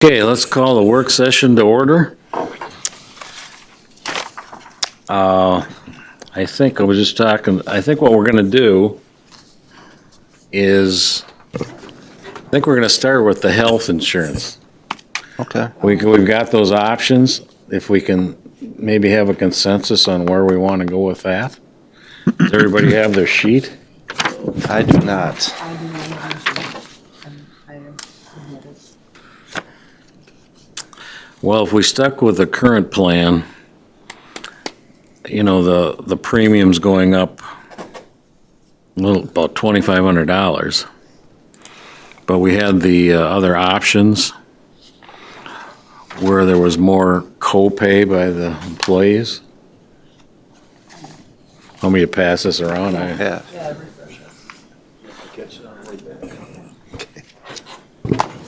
Okay, let's call the work session to order. I think I was just talking, I think what we're going to do is, I think we're going to start with the health insurance. Okay. We've got those options, if we can maybe have a consensus on where we want to go with that. Does everybody have their sheet? I do not. Well, if we stuck with the current plan, you know, the premium's going up a little, about $2,500. But we had the other options where there was more co-pay by the employees. Want me to pass this around? Yeah.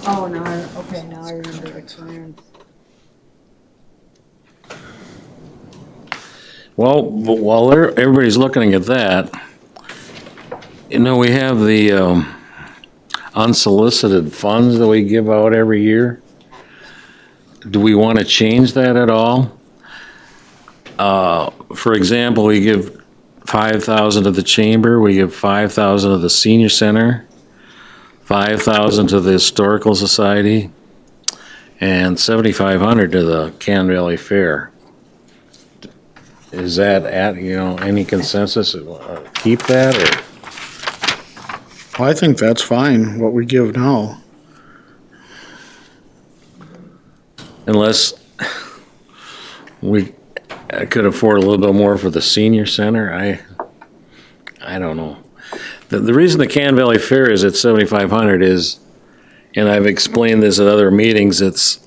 Oh, now I remember the clearance. Well, while everybody's looking at that, you know, we have the unsolicited funds that we give out every year. Do we want to change that at all? For example, we give 5,000 to the chamber, we give 5,000 to the senior center, 5,000 to the historical society, and 7,500 to the Can Valley Fair. Is that any consensus? Keep that, or? Well, I think that's fine, what we give now. Unless we could afford a little bit more for the senior center, I don't know. The reason the Can Valley Fair is at 7,500 is, and I've explained this at other meetings, it's,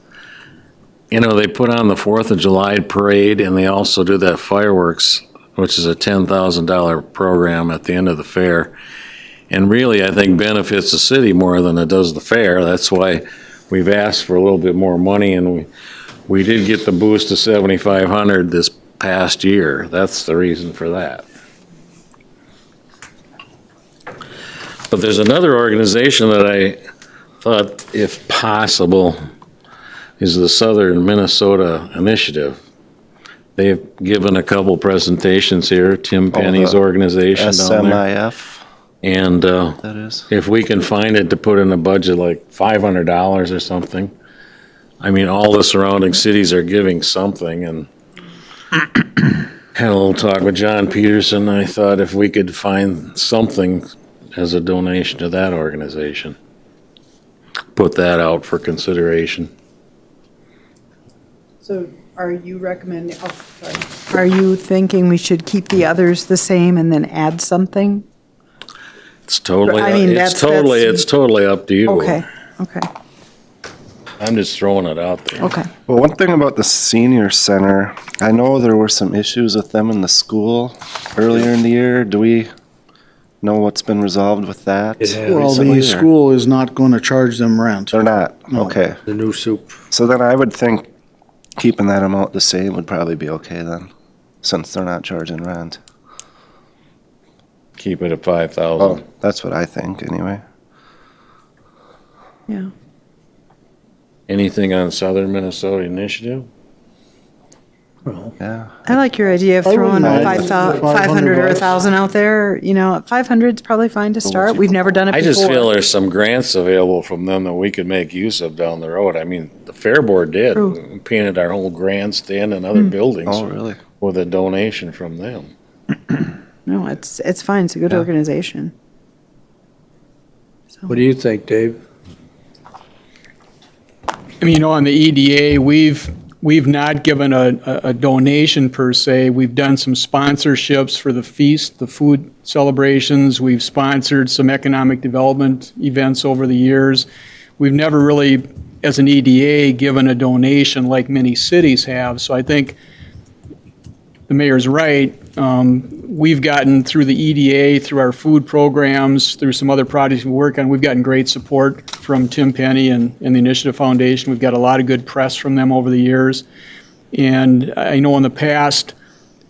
you know, they put on the 4th of July parade, and they also do that fireworks, which is a $10,000 program at the end of the fair. And really, I think benefits the city more than it does the fair. That's why we've asked for a little bit more money, and we did get the boost to 7,500 this past year. That's the reason for that. But there's another organization that I thought, if possible, is the Southern Minnesota Initiative. They've given a couple presentations here, Tim Penny's organization down there. SMIF, And that is. if we can find it to put in a budget like $500 or something, I mean, all the surrounding cities are giving something, and had a little talk with John Peterson. I thought if we could find something as a donation to that organization, put that out for consideration. So are you recommending, are you thinking we should keep the others the same and then add something? It's totally, I mean, it's totally up to you. Okay. I'm just throwing it out there. Okay. Well, one thing about the senior center, I know there were some issues with them in the school earlier in the year. Do we know what's been resolved with that? Well, recently, the or- school is not going to charge them rent. They're not? No. Okay. The new soup. So then I would think keeping that amount the same would probably be okay then, since they're not charging rent. Keep it at 5,000. Oh, that's what I think anyway. Yeah. Anything on Southern Minnesota Initiative? Yeah. I like your idea of I throwing wouldn't a mind 500 or $500. 1,000 out there. You know, 500 is probably fine to start. We've never done it I before. just feel there's some grants available from them that we could make use of down the road. I mean, the Fair Board did. True. We painted our whole grandstand and other buildings Oh, really? with a donation from them. No, it's fine. It's a good Yeah. organization. What do you think, Dave? I mean, you know, on the EDA, we've not given a donation per se. We've done some sponsorships for the feast, the food celebrations. We've sponsored some economic development events over the years. We've never really, as an EDA, given a donation like many cities have. So I think the mayor's right. We've gotten through the EDA, through our food programs, through some other projects we work on, we've gotten great support from Tim Penny and the Initiative Foundation. We've got a lot of good press from them over the years. And I know in the past,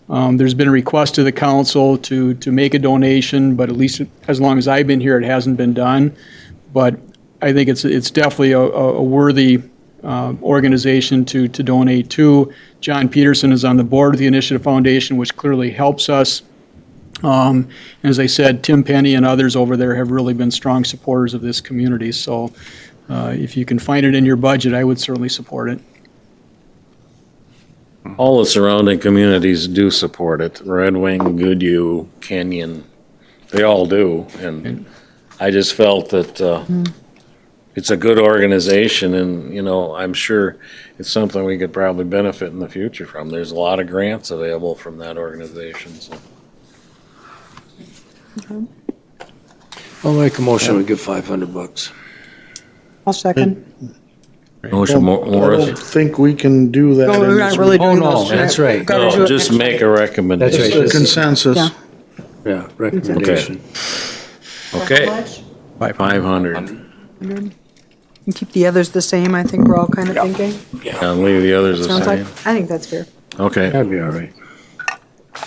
there's been a request to the council to make a donation, but at least as long as I've been here, it hasn't been done. But I think it's definitely a worthy organization to donate to. John Peterson is on the board of the Initiative Foundation, which clearly helps us. As I said, Tim Penny and others over there have really been strong supporters of this community. So if you can find it in your budget, I would certainly support it. All the surrounding communities do support it. Red Wing, Goodhue, Kenyon, they all do. And I just felt that it's a good organization, and, you know, I'm sure it's something we could probably benefit in the future from. There's a lot of grants available from that organization, so. I'll make a motion, we give $500. I'll second. Motion, I Morris? don't think we can do that. No, we're in not this really Oh, doing no, those. that's right. Gotta do No, it just next make time. a recommendation. That's right. It's a consensus. Yeah. Yeah, recommendation. Okay, How much? 500. 100. And keep the others the same, I think we're all kind of thinking. And leave the others the Sounds like, same. I think that's fair. Okay, That'd be all right.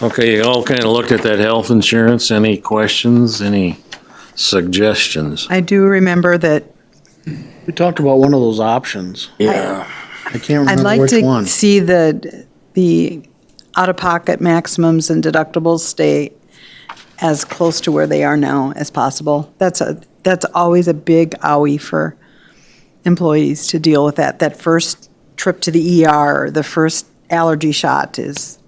okay, you all kind of looked at that health insurance. Any questions, any suggestions? I do remember that We talked about one of those options. Yeah. I can't I'd remember like which to one. see the out-of-pocket maximums and deductibles stay as close to where they are now as possible. That's always a big owie for employees to deal with that. That first trip to the ER, the first allergy shot is,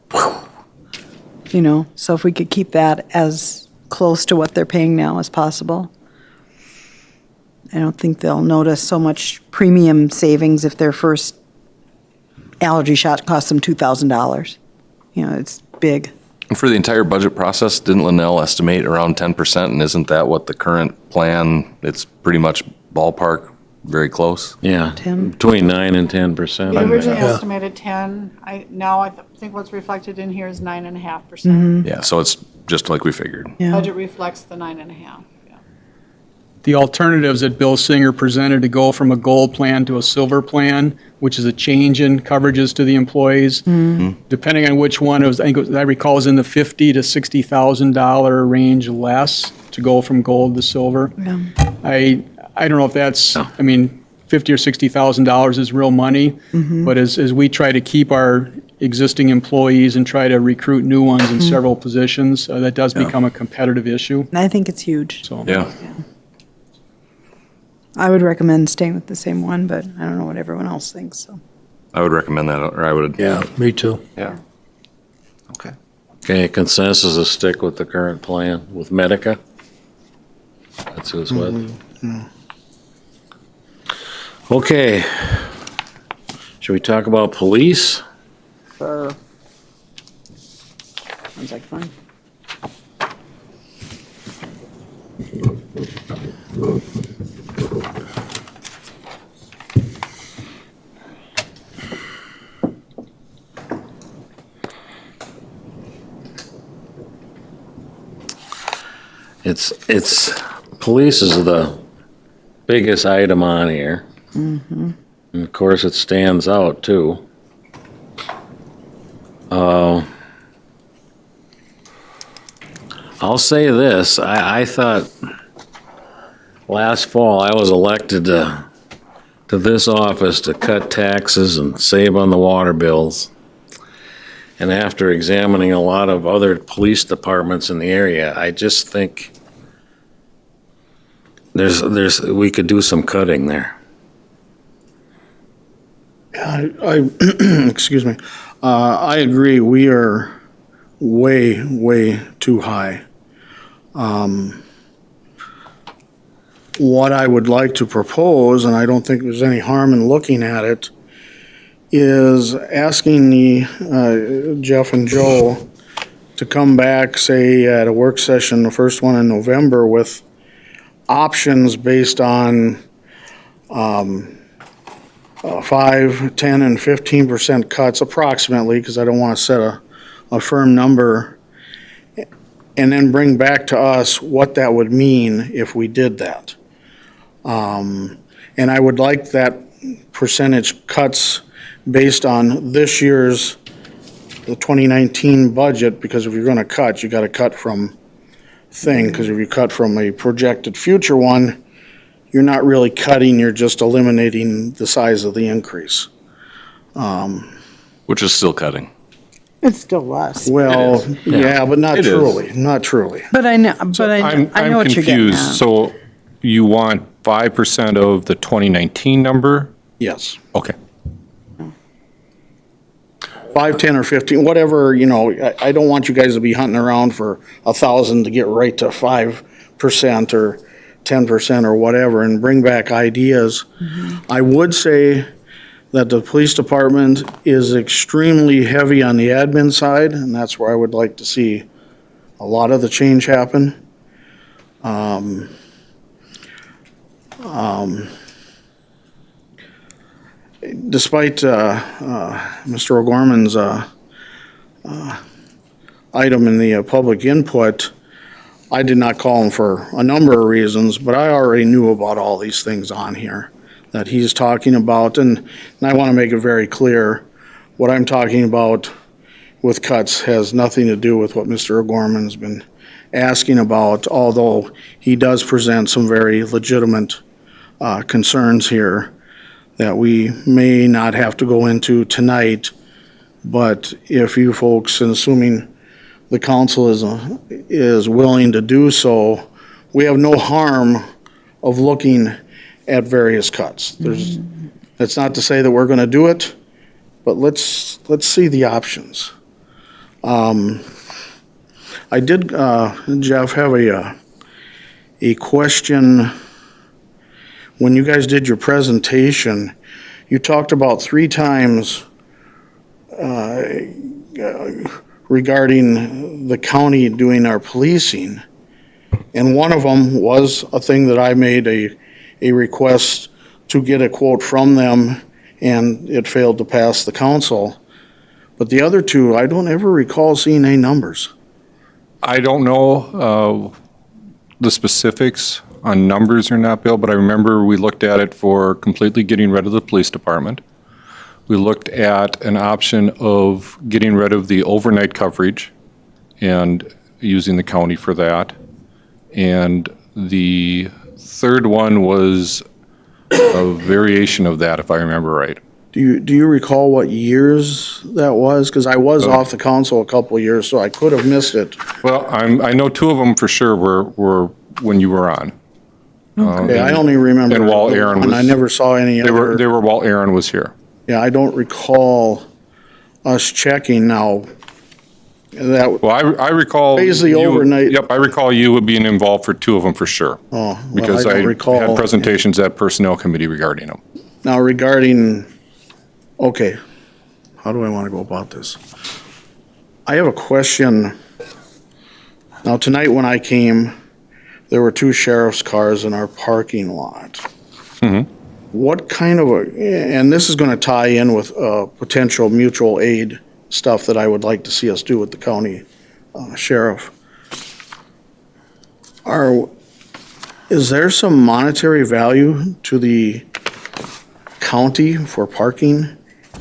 you know, so if we could keep that as close to what they're paying now as possible. I don't think they'll notice so much premium savings if their first allergy shot costs them $2,000. You know, it's big. And for the entire budget process, didn't Linnell estimate around 10%? And isn't that what the current plan, it's pretty much ballpark, very close? Yeah, Tim? between 9 and 10%. We originally Yeah. estimated 10. I think what's reflected in here is 9.5%. Yeah, so it's just like we figured. Yeah. Budget reflects the 9.5. Yeah. The alternatives that Bill Singer presented to go from a gold plan to a silver plan, which is a change in coverages to the employees, depending on which one, I recall, it was in the $50,000 to $60,000 range less to go from gold to silver. Yeah. I don't know if that's, I mean, $50,000 or $60,000 is real money, but as we try to keep our existing employees and try to recruit new ones in several positions, that does become a competitive issue. And I think it's huge. So Yeah. I would recommend staying with the same one, but I don't know what everyone else thinks, so. I would recommend that, or I would. Yeah, me too. Yeah. Okay. Okay, consensus is stick with the current plan with Medica. That's who it's with. Okay. Should we talk about police? Sounds like fun. It's police is the biggest item on here. And of course, it stands out too. I'll say this, I thought last fall I was elected to this office to cut taxes and save on the water bills. And after examining a lot of other police departments in the area, I just think we could do some cutting there. I excuse me. I agree. We are way, way too high. What I would like to propose, and I don't think there's any harm in looking at it, is asking the Jeff and Joe to come back, say, at a work session, the first one in November, with options based on 5, 10, and 15% cuts approximately, because I don't want to set a firm number, and then bring back to us what that would mean if we did that. And I would like that percentage cuts based on this year's, the 2019 budget, because if you're going to cut, you got to cut from thing, because if you cut from a projected future one, you're not really cutting, you're just eliminating the size of the increase. Which is still cutting. It's still less. Well, yeah, but not It is. truly, not truly. But I know, but I know what you're getting confused. at. So you want 5% of the 2019 number? Yes. Okay. 5, 10, or 15, whatever, I don't want you guys to be hunting around for 1,000 to get right to 5% or 10% or whatever and bring back ideas. I would say that the police department is extremely heavy on the admin side, and that's where I would like to see a lot of the change happen. Despite Mr. O'Gorman's item in the public input, I did not call him for a number of reasons, but I already knew about all these things on here that he's talking about, and I want to make it very clear, what I'm talking about with cuts has nothing to do with what Mr. O'Gorman's been asking about, although he does present some very legitimate concerns here that we may not have to go into tonight, but if you folks, and assuming the council is willing to do so, we have no harm of looking at various cuts. That's not to say that we're gonna do it, but let's see the options. I did, Jeff, have a question. When you guys did your presentation, you talked about 3 times regarding the county doing our policing. And one of them was a thing that I made a request to get a quote from them, and it failed to pass the council. But the other 2, I don't ever recall seeing any numbers. I don't know the specifics on numbers or not, Bill, but I remember we looked at it for completely getting rid of the police department. We looked at an option of getting rid of the overnight coverage and using the county for that. And the third one was a variation of that, if I remember right. Do you recall what years that was? Because I was off the council a couple of years, so I could have missed it. Well, I know 2 of them for sure were when you were on. Okay, I only remember. And while Aaron and was. I never saw any They other. were while Aaron was here. Yeah, I don't recall us checking now. That, Well, I recall. Basically you- overnight. Yep, I recall you being involved for 2 of them for sure. oh, well, Because I I don't recall. had presentations at Personnel Committee regarding them. Now regarding, okay, how do I want to go about this? I have a question. Now tonight when I came, there were 2 sheriff's cars in our parking lot. What kind of and this is going to tie in with potential mutual aid stuff that I would like to see us do with the county sheriff. Is there some monetary value to the county for parking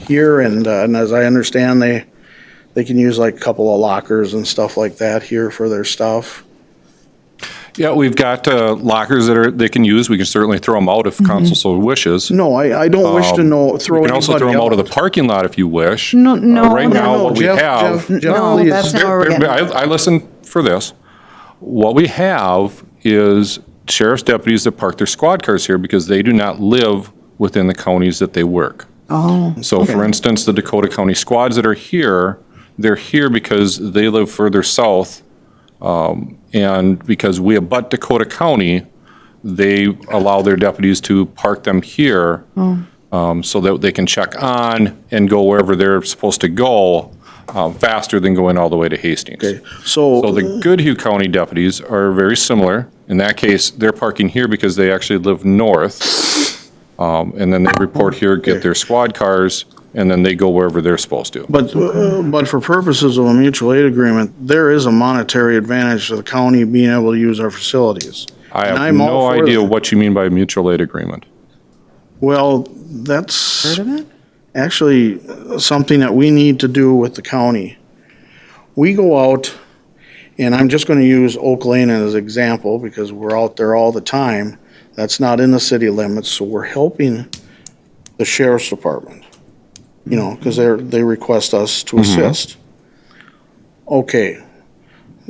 here? And as I understand, they can use like a couple of lockers and stuff like that here for their stuff. Yeah, we've got lockers that they can use. We can certainly throw them out if council so wishes. No, I don't wish to throw We can also throw them out of the anybody parking lot if you wish. No, no, Right no, now, no, what we Jeff, have. Jeff, No, please. that's not what we're getting. I listen for this. What we have is sheriff's deputies that park their squad cars here because they do not live within the counties that they work. Oh, So for instance, the Dakota County squads that are here, they're here because they live further south. And because we abut Dakota County, they allow their deputies to park them here so that they can check on and go wherever they're supposed to go faster than going all the way to Hastings. Okay, So the Goodhue County deputies are very similar. In that case, they're parking here because they actually live north. And then they report here, get their squad cars, and then they go wherever they're supposed to. But for purposes of a mutual aid agreement, there is a monetary advantage to the county being able to use our facilities. I And have I'm all no for idea that. what you mean by a mutual aid agreement. Well, that's actually something that we need to do with the county. We go out, and I'm just going to use Oak Lane as an example because we're out there all the time. That's not in the city limits, so we're helping the sheriff's department, you know, because they request us to assist. Okay,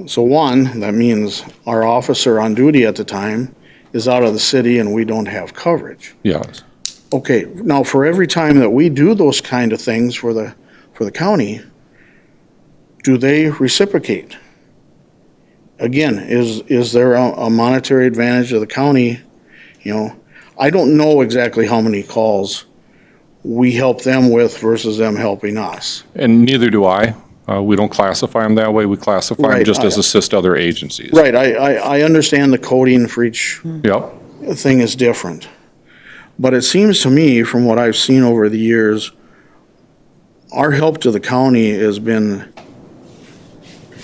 so one, that means our officer on duty at the time is out of the city and we don't have coverage. Yes. Okay, now for every time that we do those kind of things for the county, do they reciprocate? Again, is there a monetary advantage of the county? You know, I don't know exactly how many calls we help them with versus them helping us. And neither do I. We don't classify them that way. We classify them Right, just as assist other agencies. Right, I understand the coding for each Yep. thing is different. But it seems to me, from what I've seen over the years, our help to the county has been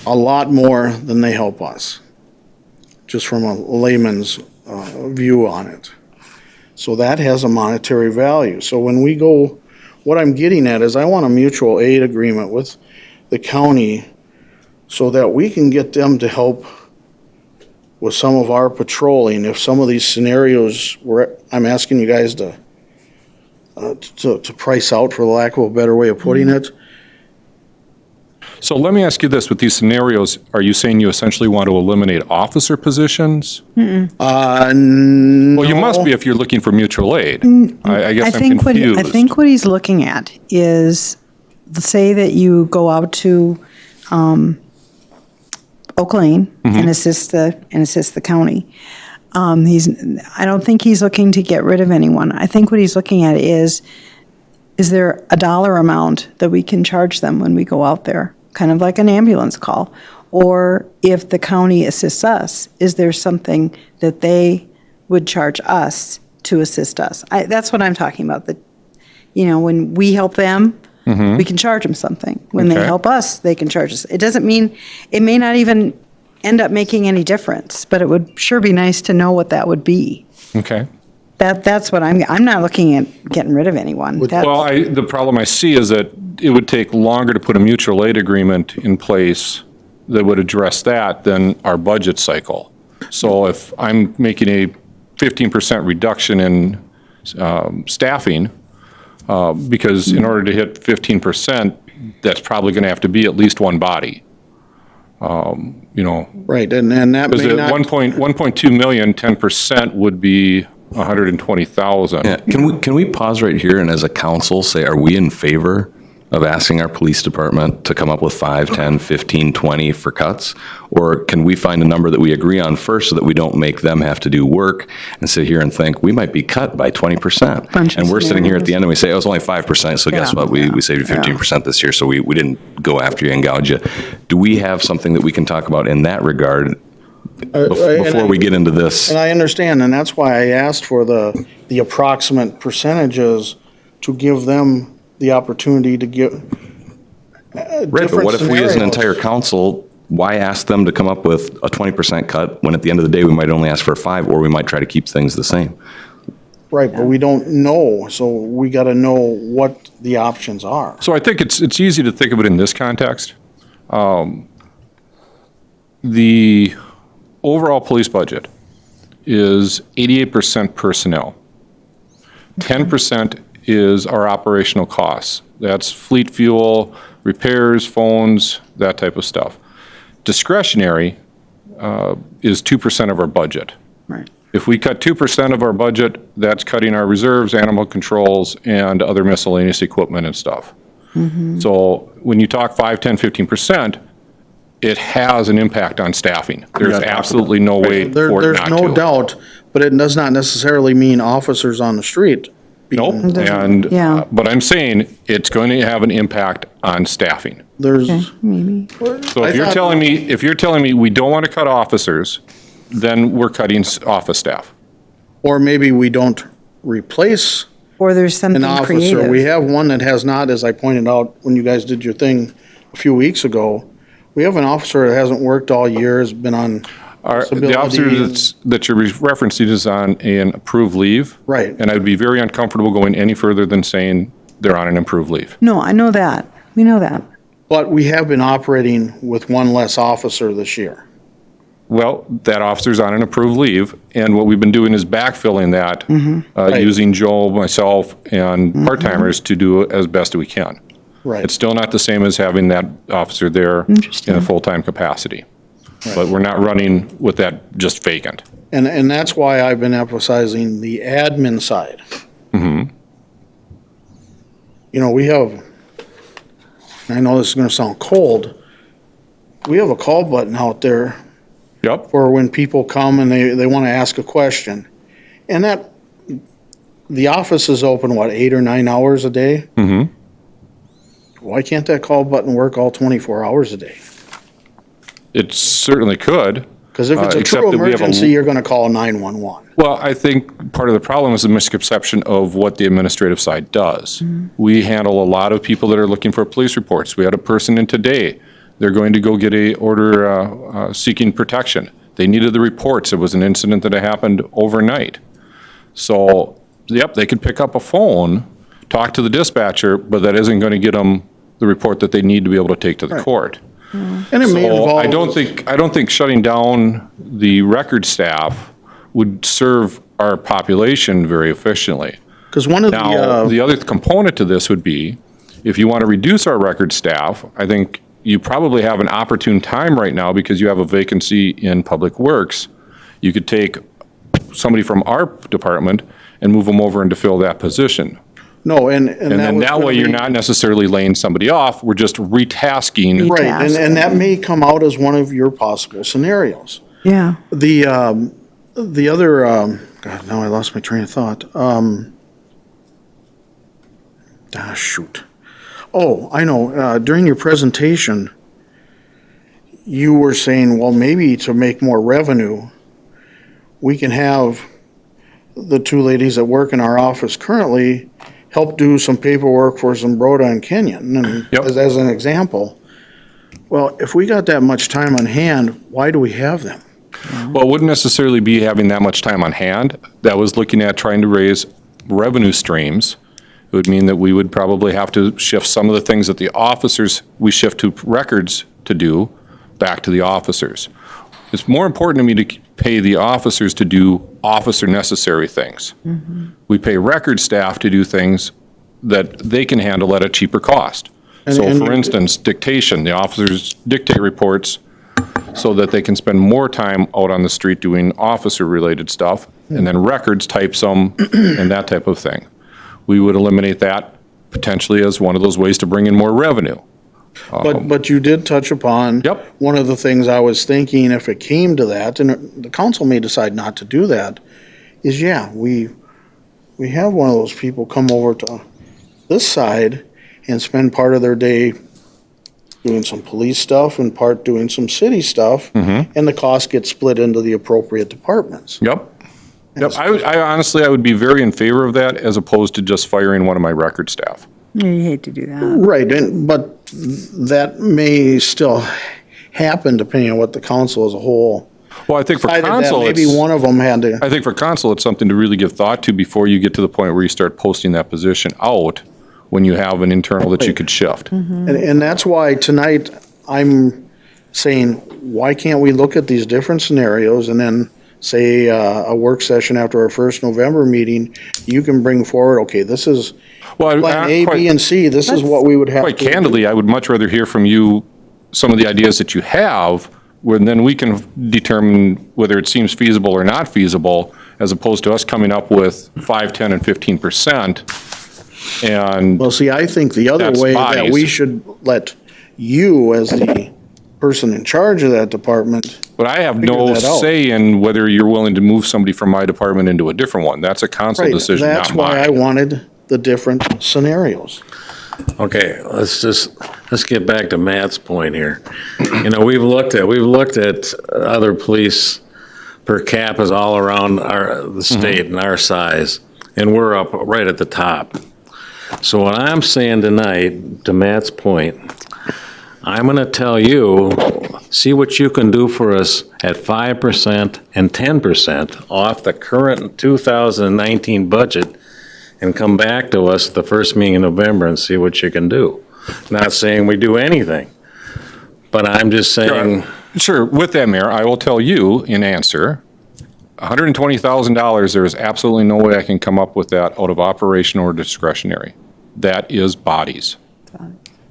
a lot more than they help us, just from a layman's view on it. So that has a monetary value. So when we go, what I'm getting at is I want a mutual aid agreement with the county so that we can get them to help with some of our patrolling. If some of these scenarios where I'm asking you guys to price out, for the lack of a better way of putting it. So let me ask you this, with these scenarios, are you saying you essentially want to eliminate officer positions? No. Well, you must be if you're looking for mutual aid. I guess I'm confused. I think what he's looking at is, say that you go out to Oak Lane and assist the county. I don't think he's looking to get rid of anyone. I think what he's looking at is there a dollar amount that we can charge them when we go out there, kind of like an ambulance call? Or if the county assists us, is there something that they would charge us to assist us? That's what I'm talking about. That, you know, when we help them, we can charge them something. When they Okay. help us, they can charge us. It doesn't mean, it may not even end up making any difference, but it would sure be nice to know what that would be. Okay. That's what I'm not looking at getting rid of anyone. That's- Well, the problem I see is that it would take longer to put a mutual aid agreement in place that would address that than our budget cycle. So if I'm making a 15% reduction in staffing, because in order to hit 15%, that's probably going to have to be at least one body. You know, Right, and that because may at not. 1.2 million, 10% would be 120,000. Yeah, can we pause right here and as a council say, are we in favor of asking our police department to come up with 5, 10, 15, 20 for cuts? Or can we find a number that we agree on first so that we don't make them have to do work and sit here and think, we might be cut by 20%? Bunch of And we're sitting here at the scenarios. end and we say, oh, it's only 5%, so guess Yeah. what? We saved you 15% this year, so we didn't go after you and gouge you. Do we have something that we can talk about in that regard before we get into this? And I understand, and that's why I asked for the approximate percentages to give them the opportunity to get Right, but what if we as an entire council, why ask them to come up with a 20% cut when at the end of the day, we might only ask for 5, or we might try to keep things the same? Right, but we don't know, so we got to know what the options are. So I think it's easy to think of it in this context. The overall police budget is 88% personnel. 10% is our operational costs. That's fleet fuel, repairs, phones, that type of stuff. Discretionary is 2% of our budget. Right. If we cut 2% of our budget, that's cutting our reserves, animal controls, and other miscellaneous equipment and stuff. So when you talk 5, 10, 15%, it has an impact on staffing. There's absolutely no way for it There's not to. no doubt, but it does not necessarily mean officers on the street. Nope, Yeah. but I'm saying it's going to have an impact on staffing. There's, Okay, maybe. So if you're telling me we don't want to cut officers, then we're cutting office staff. or maybe we don't replace Or there's something an officer. creative. We have one that has not, as I pointed out when you guys did your thing a few weeks ago. We have an officer that hasn't worked all year, has been on The officer disability. that you're referencing is on an approved leave. Right. And I'd be very uncomfortable going any further than saying they're on an approved leave. No, I know that. We know that. But we have been operating with one less officer this year. Well, that officer's on an approved leave, and what we've been doing is backfilling that, Right. using Joe, myself, and part-timers to do it as best we can. Right. It's still not the same as having that officer there in a full-time capacity. But we're not running with that just vacant. And that's why I've been emphasizing the admin side. You know, we have, and I know this is gonna sound cold, we have a call button out there Yep, for when people come and they wanna ask a question. And that, the office is open, what, 8 or 9 hours a day? Why can't that call button work all 24 hours a day? it certainly could. Because if it's a Except true that we have a- emergency, you're gonna call 911. Well, I think part of the problem is the misconception of what the administrative side does. We handle a lot of people that are looking for police reports. We had a person in today, they're going to go get a order seeking protection. They needed the reports. It was an incident that happened overnight. So, yep, they could pick up a phone, talk to the dispatcher, but that isn't going to get them the report that they need to be able to take to the court. And it may So involve. I don't think shutting down the record staff would serve our population very efficiently. Because one of Now, the, the other component to this would be, if you want to reduce our record staff, I think you probably have an opportune time right now because you have a vacancy in Public Works. You could take somebody from our department and move them over and to fill that position. no, and And then was that gonna way, you're be- not necessarily laying somebody off, we're just retasking. Right, and that may come out as one of your possible scenarios. Yeah. The other, God, now I lost my train of thought. Shoot. Oh, I know, during your presentation, you were saying, well, maybe to make more revenue, we can have the two ladies that work in our office currently help do some paperwork for Zambroda and Kenyon, and Yep. as an example. Well, if we got that much time on hand, why do we have them? Well, it wouldn't necessarily be having that much time on hand. That was looking at trying to raise revenue streams. It would mean that we would probably have to shift some of the things that the officers, we shift to records to do, back to the officers. It's more important to me to pay the officers to do officer necessary things. We pay record staff to do things that they can handle at a cheaper cost. So and for you- instance, dictation, the officers dictate reports so that they can spend more time out on the street doing officer-related stuff, and then records type some and that type of thing. We would eliminate that potentially as one of those ways to bring in more revenue. But you did touch upon. Yep. One of the things I was thinking, if it came to that, and the council may decide not to do that, is, yeah, we have one of those people come over to this side and spend part of their day doing some police stuff and part doing some city stuff, and the cost gets split into the appropriate departments. Yep. Yep, I honestly, I would be very in favor of that as opposed to just firing one of my record staff. You hate to do that. Right, but that may still happen depending on what the council as a whole Well, I think for decided that council, maybe it's, one of them had to. I think for council, it's something to really give thought to before you get to the point where you start posting that position out when you have an internal that you could shift. And that's why tonight I'm saying, why can't we look at these different scenarios and then say a work session after our first November meeting, you can bring forward, okay, this is Well, plan A, B, and C, this is what we would have to quite candidly, I would much rather hear from you some of the ideas that you have, where then we can determine whether it seems feasible or not feasible, as opposed to us coming up with 5, 10, and 15%. And Well, see, I think the other That's way that bodies. we should let you, as the person in charge of that department, But I have Figure no that out. say in whether you're willing to move somebody from my department into a different one. That's a council right, decision, that's not why I mine. wanted the different scenarios. Okay, let's get back to Matt's point here. You know, we've looked at other police per capas all around the state and our size, and we're up right at the top. So what I'm saying tonight, to Matt's point, I'm gonna tell you, see what you can do for us at 5% and 10% off the current 2019 budget, and come back to us at the first meeting in November and see what you can do. Not saying we do anything, but I'm just saying, Sure, with that, Mayor, I will tell you in answer, $120,000, there is absolutely no way I can come up with that out of operation or discretionary. That is bodies.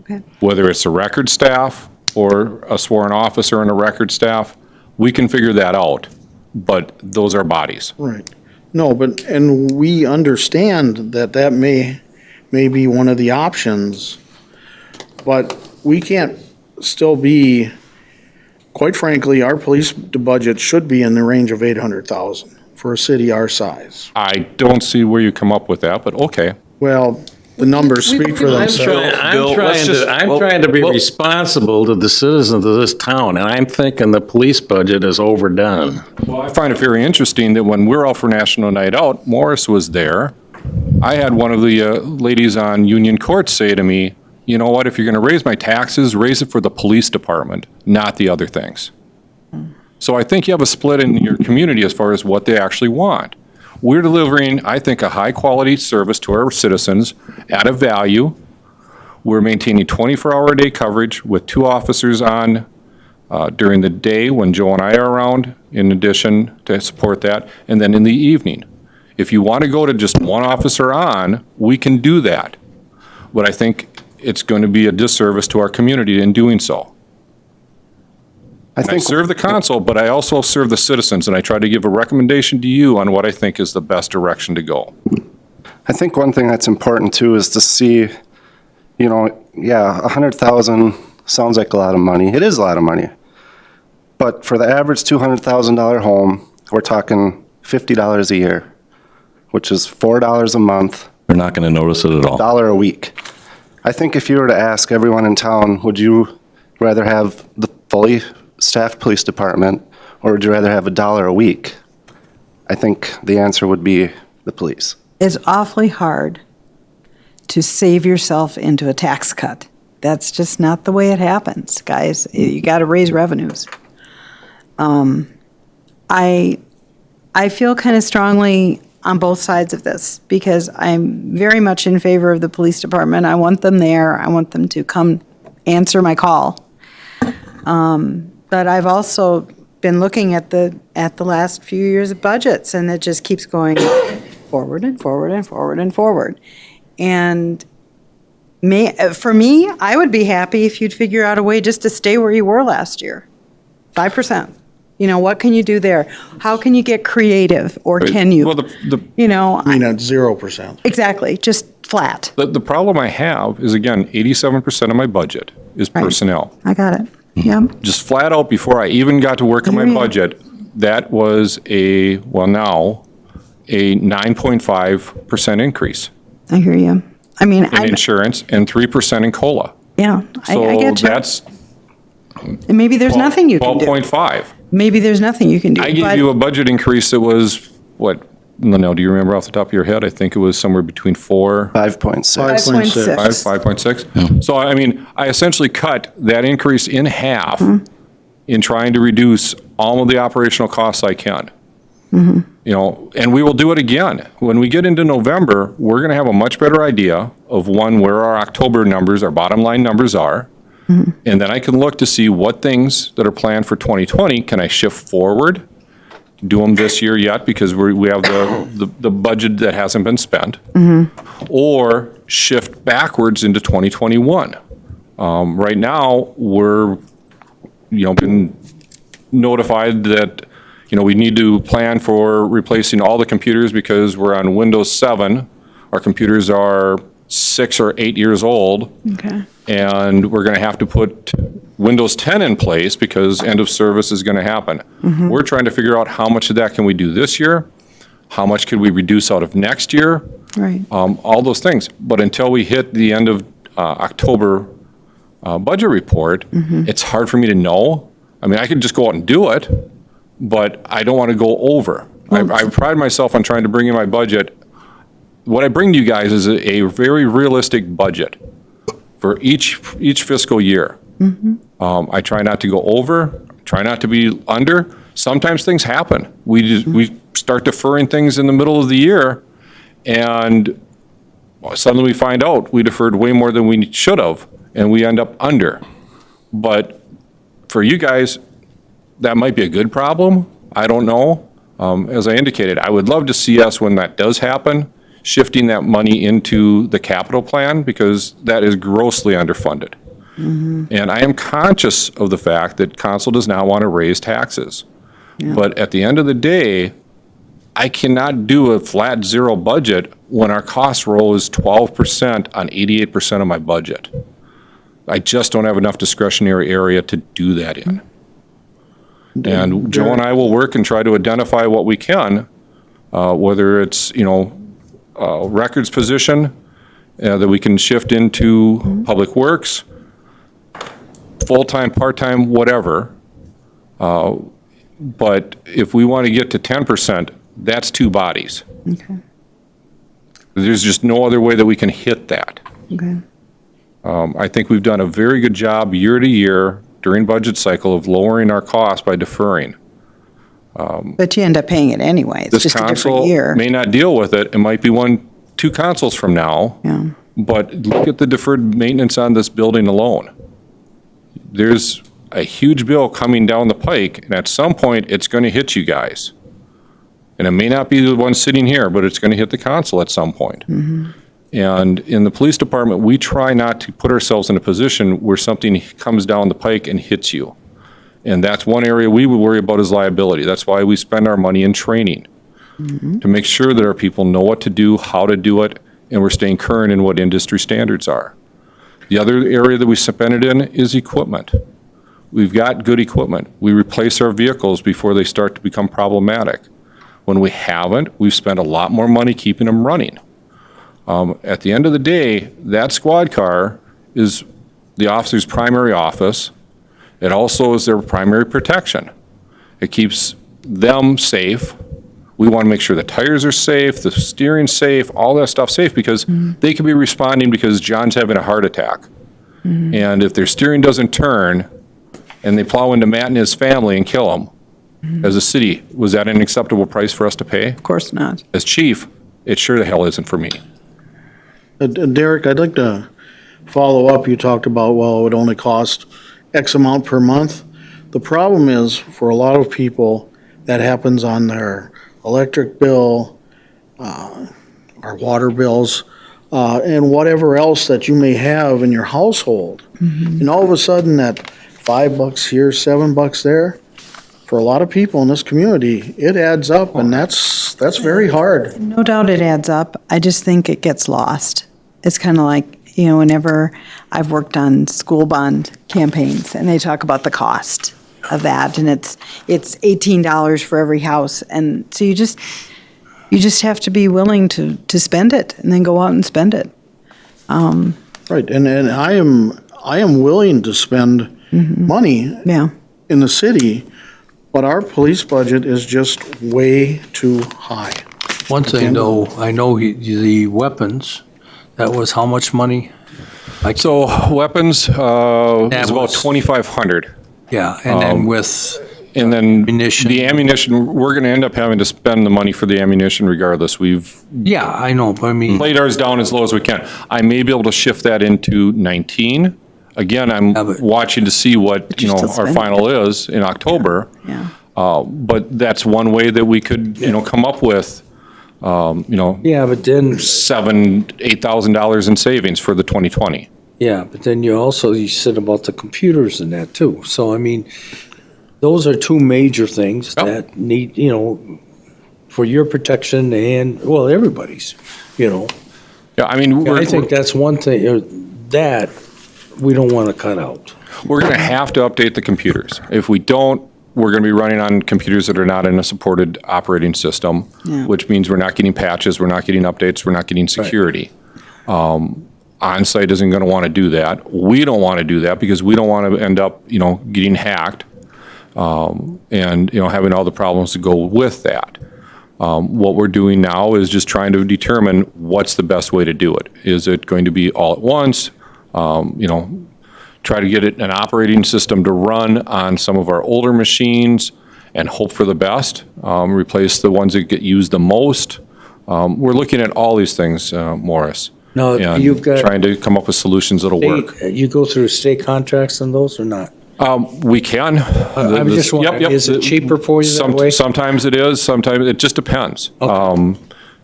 Okay. Whether it's a record staff or a sworn officer and a record staff, we can figure that out, but those are bodies. Right. No, but, and we understand that that may be one of the options, but we can't still be, quite frankly, our police budget should be in the range of 800,000 for a city our size. I don't see where you come up with that, but okay. Well, the numbers speak for themselves. Bill, let's just- I'm trying to be well- responsible to the citizens of this town, and I'm thinking the police budget is overdone. Well, I find it very interesting that when we're out for National Night Out, Morris was there. I had one of the ladies on Union Court say to me, you know what, if you're going to raise my taxes, raise it for the police department, not the other things. So I think you have a split in your community as far as what they actually want. We're delivering, I think, a high-quality service to our citizens at a value. We're maintaining 24-hour-a-day coverage with 2 officers on during the day when Joe and I are around, in addition to support that, and then in the evening. If you want to go to just 1 officer on, we can do that. But I think it's going to be a disservice to our community in doing so. I serve the council, but I also serve the citizens, and I try to give a recommendation to you on what I think is the best direction to go. I think one thing that's important too is to see, you know, yeah, 100,000 sounds like a lot of money. It is a lot of money. But for the average $200,000 home, we're talking $50 a year, which is $4 a month, They're not going to notice it at all. $1 a week. I think if you were to ask everyone in town, would you rather have the fully staffed police department, or would you rather have $1 a week? I think the answer would be the police. It's awfully hard to save yourself into a tax cut. That's just not the way it happens, guys. You got to raise revenues. I feel kind of strongly on both sides of this because I'm very much in favor of the police department. I want them there. I want them to come answer my call. But I've also been looking at the last few years of budgets, and it just keeps going forward and forward and forward and forward. And for me, I would be happy if you'd figure out a way just to stay where you were last year, 5%. You know, what can you do there? How can you get creative, or can you? Well, You know, I mean, at 0%. exactly, just flat. the problem I have is, again, 87% of my budget is Right. personnel. I got it. Yeah. Just flat out, before I even got to work on my hear you. budget, that was now a 9.5% increase I hear you. I mean, in insurance and 3% in COLA. yeah, I So get you. that's And maybe there's nothing you can do. 12.5. Maybe there's nothing you can do. I gave but- you a budget increase that was, what, Linnell, do you remember off the top of your head? I think it was somewhere between 5.6. 5.6. 5.6. So, I mean, I essentially cut that increase in half Mm-hmm. in trying to reduce all of the operational costs I can. Mm-hmm. You know, and we will do it again. When we get into November, we're going to have a much better idea of, one, where our October numbers, our bottom line numbers are. Mm-hmm. And then I can look to see what things that are planned for 2020, can I shift forward? Do them this year yet because we have the budget that hasn't been spent. Or shift backwards into 2021. Right now, we're, been notified that, we need to plan for replacing all the computers because we're on Windows 7. Our computers are 6 or 8 years old. Okay. And we're going to have to put Windows 10 in place because end of service is going to happen. We're trying to figure out how much of that can we do this year? How much could we reduce out of next year? Right. All those things. But until we hit the end of October budget report, it's hard for me to know. I mean, I could just go out and do it, but I don't want to go over. I pride myself on trying to bring in my budget. What I bring to you guys is a very realistic budget for each fiscal year. I try not to go over, try not to be under. Sometimes things happen. We start deferring things in the middle of the year, and suddenly we find out we deferred way more than we should have, and we end up under. But for you guys, that might be a good problem. I don't know. As I indicated, I would love to see us, when that does happen, shifting that money into the capital plan, because that is grossly underfunded. And I am conscious of the fact that council does not want to raise taxes. But at the end of the day, I cannot do a flat zero budget when our cost roll is 12% on 88% of my budget. I just don't have enough discretionary area to do that in. And Joe and I will work and try to identify what we can, whether it's, records position that we can shift into Public Works, full-time, part-time, whatever. But if we want to get to 10%, that's 2 bodies. Okay. There's just no other way that we can hit that. Okay. I think we've done a very good job year to year during budget cycle of lowering our costs by deferring. But you end up paying it anyway. It's This just a different council year. may not deal with it. It might be 2 councils from now. Yeah. But look at the deferred maintenance on this building alone. There's a huge bill coming down the pike, and at some point, it's going to hit you guys. And it may not be the one sitting here, but it's going to hit the council at some point. And in the police department, we try not to put ourselves in a position where something comes down the pike and hits you. And that's one area we would worry about is liability. That's why we spend our money in training, to make sure that our people know what to do, how to do it, and we're staying current in what industry standards are. The other area that we spend it in is equipment. We've got good equipment. We replace our vehicles before they start to become problematic. When we haven't, we've spent a lot more money keeping them running. At the end of the day, that squad car is the officer's primary office. It also is their primary protection. It keeps them safe. We want to make sure the tires are safe, the steering's safe, all that stuff safe, because they could be responding because John's having a heart attack. And if their steering doesn't turn and they plow into Matt and his family and kill him, as a city, was that an acceptable price for us to pay? Of course not. As chief, it sure the hell isn't for me. Derek, I'd like to follow up. You talked about, well, it would only cost X amount per month. The problem is, for a lot of people, that happens on their electric bill, our water bills, and whatever else that you may have in your household. And all of a sudden, that $5 here, $7 there, for a lot of people in this community, it adds up, and that's very hard. No doubt it adds up. I just think it gets lost. It's kind of like, whenever I've worked on school bond campaigns and they talk about the cost of that, and it's $18 for every house. And so you just have to be willing to spend it and then go out and spend it. Right, and I am willing to spend money Yeah. in the city, but our police budget is just way too high. One thing though, I know the weapons, that was how much money? So weapons is about was- 2,500. Yeah, and then with, And then Ammunition. the ammunition, we're going to end up having to spend the money for the ammunition regardless. We've yeah, I know, but I mean, played ours down as low as we can. I may be able to shift that into 19. Again, I'm Yeah, but- watching to see what, you're still our spending final is in October. Yeah. But that's one way that we could, come up with, yeah, but then, $8,000 in savings for the 2020. yeah, but then you said about the computers and that too. So I mean, those are 2 major things Yep. that need, for your protection and, well, everybody's, Yeah, I mean, I think that's one thing, that we don't want to cut out. we're going to have to update the computers. If we don't, we're going to be running on computers that are not in a supported operating system, Yeah. which means we're not getting patches, we're not getting updates, we're not getting security. Onsite isn't going to want to do that. We don't want to do that because we don't want to end up, getting hacked and, having all the problems that go with that. What we're doing now is just trying to determine what's the best way to do it. Is it going to be all at once? Try to get an operating system to run on some of our older machines and hope for the best, replace the ones that get used the most. We're looking at all these things, Morris. Now, and you've got trying to come up with solutions that'll work. You go through state contracts on those or not? We can. I was just wondering, Yep, is it cheaper for you that way? Sometimes it is, sometimes, it just depends.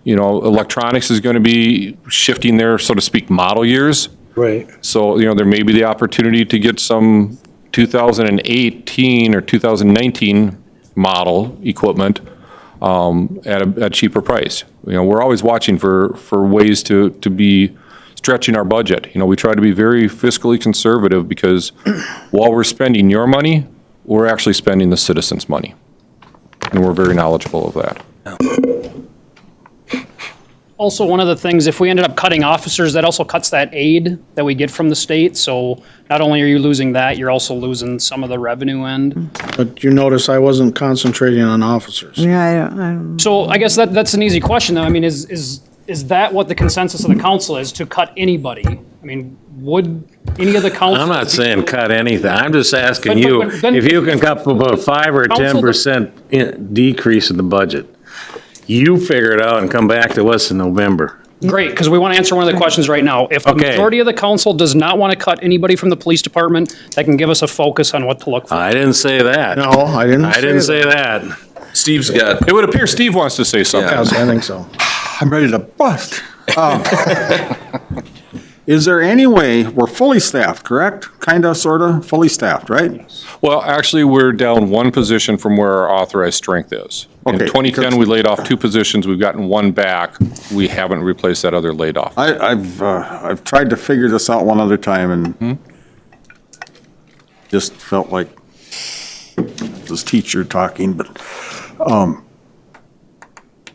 Electronics is going to be shifting their, so to speak, model years. Right. So, there may be the opportunity to get some 2018 or 2019 model equipment at a cheaper price. We're always watching for ways to be stretching our budget. We try to be very fiscally conservative because while we're spending your money, we're actually spending the citizens' money. And we're very knowledgeable of that. Also, one of the things, if we ended up cutting officers, that also cuts that aid that we get from the state. So not only are you losing that, you're also losing some of the revenue end. But you notice I wasn't concentrating on officers. Yeah, I don't. So I guess that's an easy question, though. I mean, is that what the consensus of the council is, to cut anybody? I mean, would any of the council? I'm not saying cut anything. I'm just asking But- you, but then- if you can come up with a 5 or Council- 10% decrease in the budget, you figure it out and come back to us in November. Great, because we want to answer one of the questions right now. If the Okay. majority of the council does not want to cut anybody from the police department, that can give us a focus on what to look for. I didn't say that. No, I didn't say that. Steve's got, It would appear Steve wants to say something. Yes, I think so. I'm ready to bust. Is there any way, we're fully staffed, correct? Kinda, sorta, fully staffed, right? Well, actually, we're down one position from where our authorized strength is. In Okay, 2010, we laid off 2 positions. We've gotten 1 back. We haven't replaced that other laid off. I've tried to figure this out one other time and just felt like this teacher talking, but,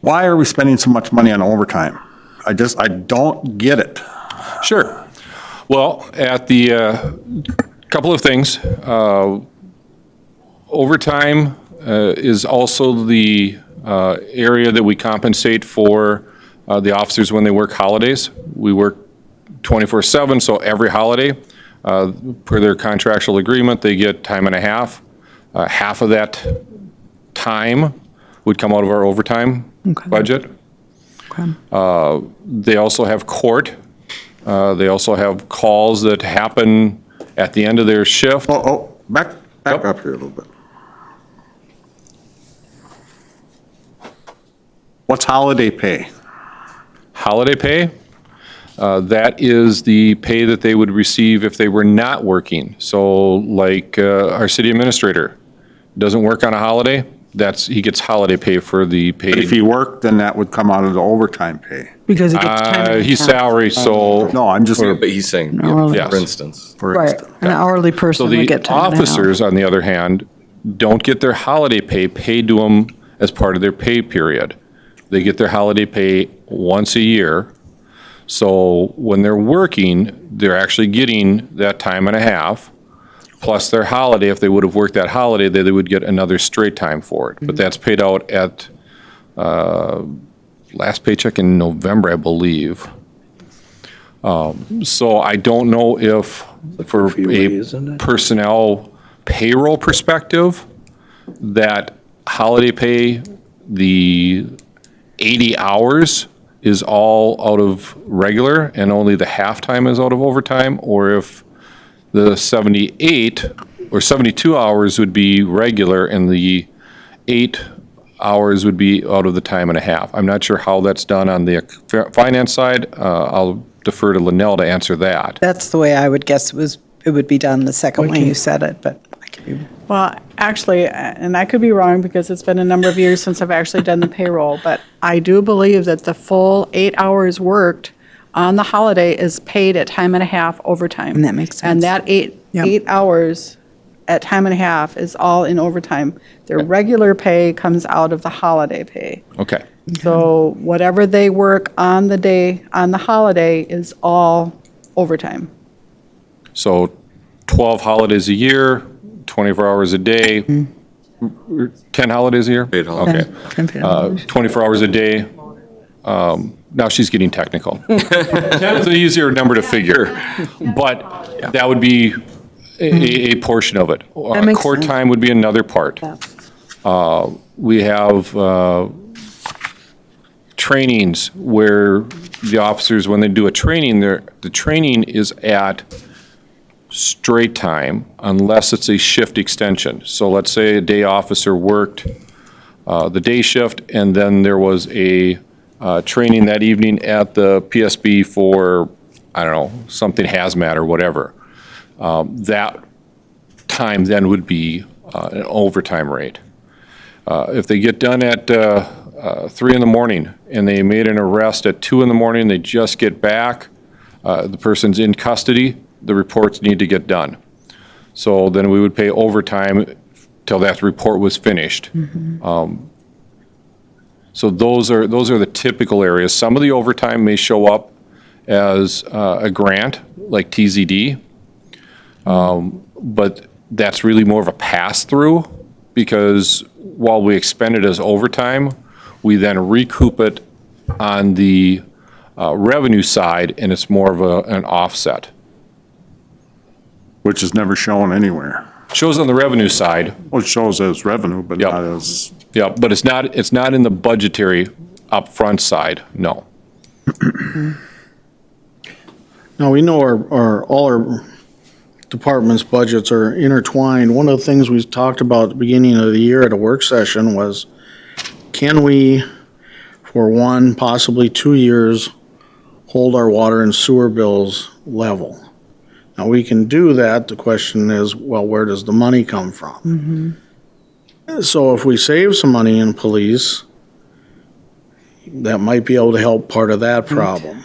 why are we spending so much money on overtime? I don't get it. Sure. Well, at the, couple of things. Overtime is also the area that we compensate for the officers when they work holidays. We work 24/7, so every holiday, per their contractual agreement, they get time and a half. Half of that time would come out of our overtime budget. They also have court. They also have calls that happen at the end of their shift. Back Yep. up here a little bit. What's holiday pay? Holiday pay, that is the pay that they would receive if they were not working. So like our city administrator doesn't work on a holiday, he gets holiday pay for the But if paid. he worked, then that would come out of the overtime pay. Because it gets time and a He's half. salary, so, No, I'm just, but he's saying, hourly. Yes. for instance. for Right, instance. an hourly so person would the get time and a half. officers, on the other hand, don't get their holiday pay paid to them as part of their pay period. They get their holiday pay once a year. So when they're working, they're actually getting that time and a half, plus their holiday. If they would have worked that holiday, they would get another straight time for it. But that's paid out at last paycheck in November, I believe. So I don't know if, for February, isn't a it? personnel payroll perspective, that holiday pay, the 80 hours is all out of regular and only the halftime is out of overtime, or if the 78 or 72 hours would be regular and the 8 hours would be out of the time and a half. I'm not sure how that's done on the finance side. I'll defer to Linnell to answer that. That's the way I would guess it would be done the second way you said it, but I could be. Well, actually, and I could be wrong because it's been a number of years since I've actually done the payroll, but I do believe that the full 8 hours worked on the holiday is paid at time and a half overtime. And that makes sense. And that Yep. 8 hours at time and a half is all in overtime. Their regular pay comes out of the holiday pay. Okay. So whatever they work on the day, on the holiday is all overtime. So 12 holidays a year, 24 hours a day, 10 holidays a year? Paid holidays. Okay. 24 hours a day. Now she's getting technical. 10 is an easier number to figure, but that would be a portion of it. That makes Court sense. time would be another part. We have trainings where the officers, when they do a training, the training is at straight time unless it's a shift extension. So let's say a day officer worked the day shift, and then there was a training that evening at the PSB for, I don't know, something hazmat or whatever. That time then would be an overtime rate. If they get done at 3 in the morning and they made an arrest at 2 in the morning, they just get back, the person's in custody, the reports need to get done. So then we would pay overtime till that report was finished. So those are the typical areas. Some of the overtime may show up as a grant, like TZD, but that's really more of a pass-through, because while we expend it as overtime, we then recoup it on the revenue side, and it's more of an offset. Which is never shown anywhere. Shows on the revenue side. Well, it shows as revenue, but Yep. not as, Yeah, but it's not in the budgetary upfront side, no. Now, we know all our departments' budgets are intertwined. One of the things we talked about at the beginning of the year at a work session was, can we, for 1, possibly 2 years, hold our water and sewer bills level? Now, we can do that. The question is, well, where does the money come from? So if we save some money in police, that might be able to help part of that problem.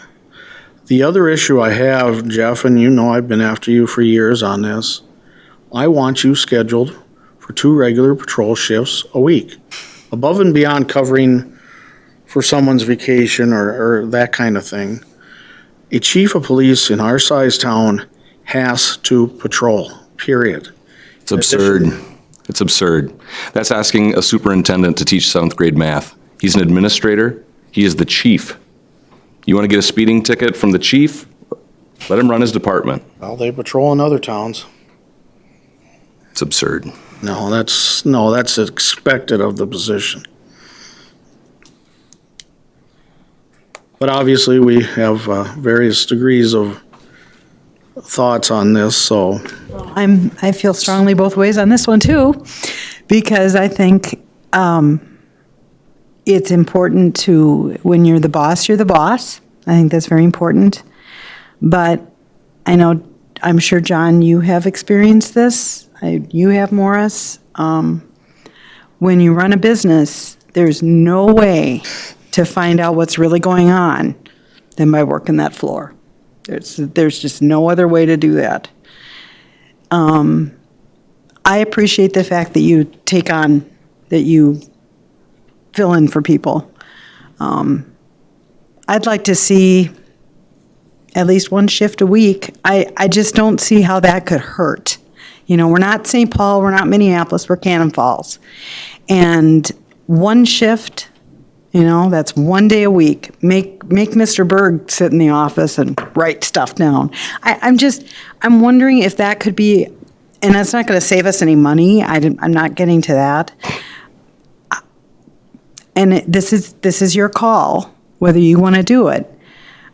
The other issue I have, Jeff, and you know I've been after you for years on this, I want you scheduled for 2 regular patrol shifts a week, above and beyond covering for someone's vacation or that kind of thing. A chief of police in our size town has to patrol, period. It's absurd. It's absurd. That's asking a superintendent to teach 7th grade math. He's an administrator. He is the chief. You want to get a speeding ticket from the chief? Let him run his department. Well, they patrol in other towns. It's absurd. No, that's expected of the position. But obviously, we have various degrees of thoughts on this, so. I feel strongly both ways on this one too, because I think it's important to, when you're the boss, you're the boss. I think that's very important. But I know, I'm sure, John, you have experienced this. You have, Morris. When you run a business, there's no way to find out what's really going on than by working that floor. There's just no other way to do that. I appreciate the fact that you that you fill in for people. I'd like to see at least 1 shift a week. I just don't see how that could hurt. You know, we're not St. Paul, we're not Minneapolis, we're Cannon Falls. And 1 shift, you know, that's 1 day a week. Make Mr. Berg sit in the office and write stuff down. I'm wondering if that could be, and that's not going to save us any money. I'm not getting to that. And this is your call, whether you want to do it.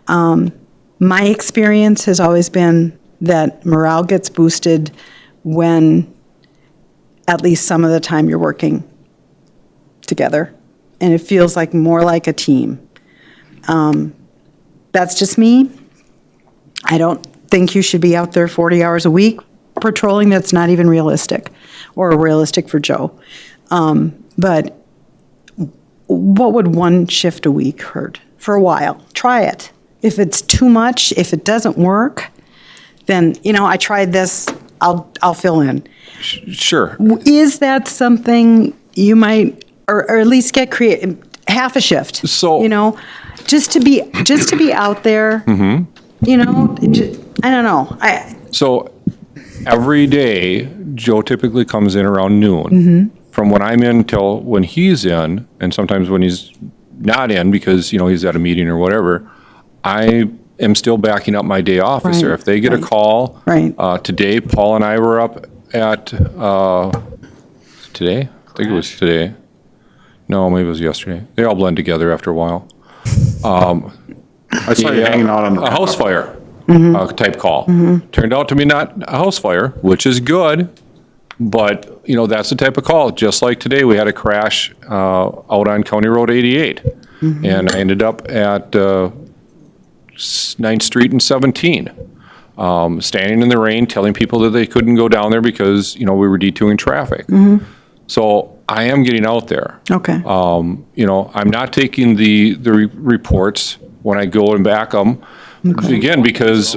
My experience has always been that morale gets boosted when at least some of the time you're working together. And it feels like more like a team. That's just me. I don't think you should be out there 40 hours a week patrolling. That's not even realistic, or realistic for Joe. But what would 1 shift a week hurt for a while? Try it. If it's too much, if it doesn't work, then, you know, I tried this, I'll fill in. Sure. Is that something you might, or at least get half a shift? So- you know, just to be out there. You know, I don't know. So every day, Joe typically comes in around noon. From when I'm in till when he's in, and sometimes when he's not in because, you know, he's at a meeting or whatever, I am still backing up my day officer. Right, If they get a right. call, Right. Today, Paul and I were up at, today? I think it was today. No, maybe it was yesterday. They all blend together after a while. I saw you hanging out on the. A house fire. type call. Turned out to be not a house fire, which is good, but, you know, that's the type of call. Just like today, we had a crash out on County Road 88. And I ended up at 9th Street and 17, standing in the rain, telling people that they couldn't go down there because, you know, we were detouring traffic. So I am getting out there. Okay. You know, I'm not taking the reports when I go and back them, again, because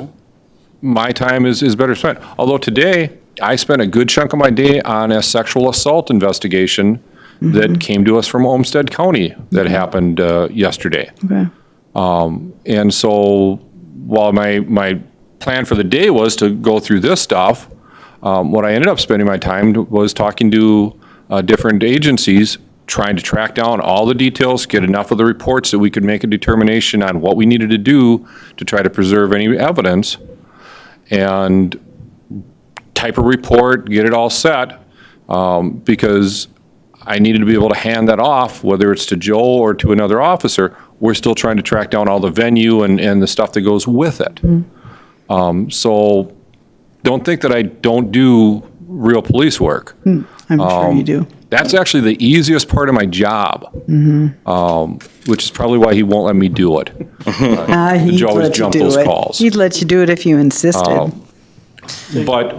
my time is better spent. Although today, I spent a good chunk of my day on a sexual assault investigation that came to us from Olmsted County that happened yesterday. Okay. And so while my plan for the day was to go through this stuff, what I ended up spending my time was talking to different agencies, trying to track down all the details, get enough of the reports that we could make a determination on what we needed to do to try to preserve any evidence, and type a report, get it all set, because I needed to be able to hand that off, whether it's to Joe or to another officer. We're still trying to track down all the venue and the stuff that goes with it. So don't think that I don't do real police work. I'm sure you do. That's actually the easiest part of my job, which is probably why he won't let me do it. He'd Joe always let you jump do those it. calls. He'd let you do it if you insisted. But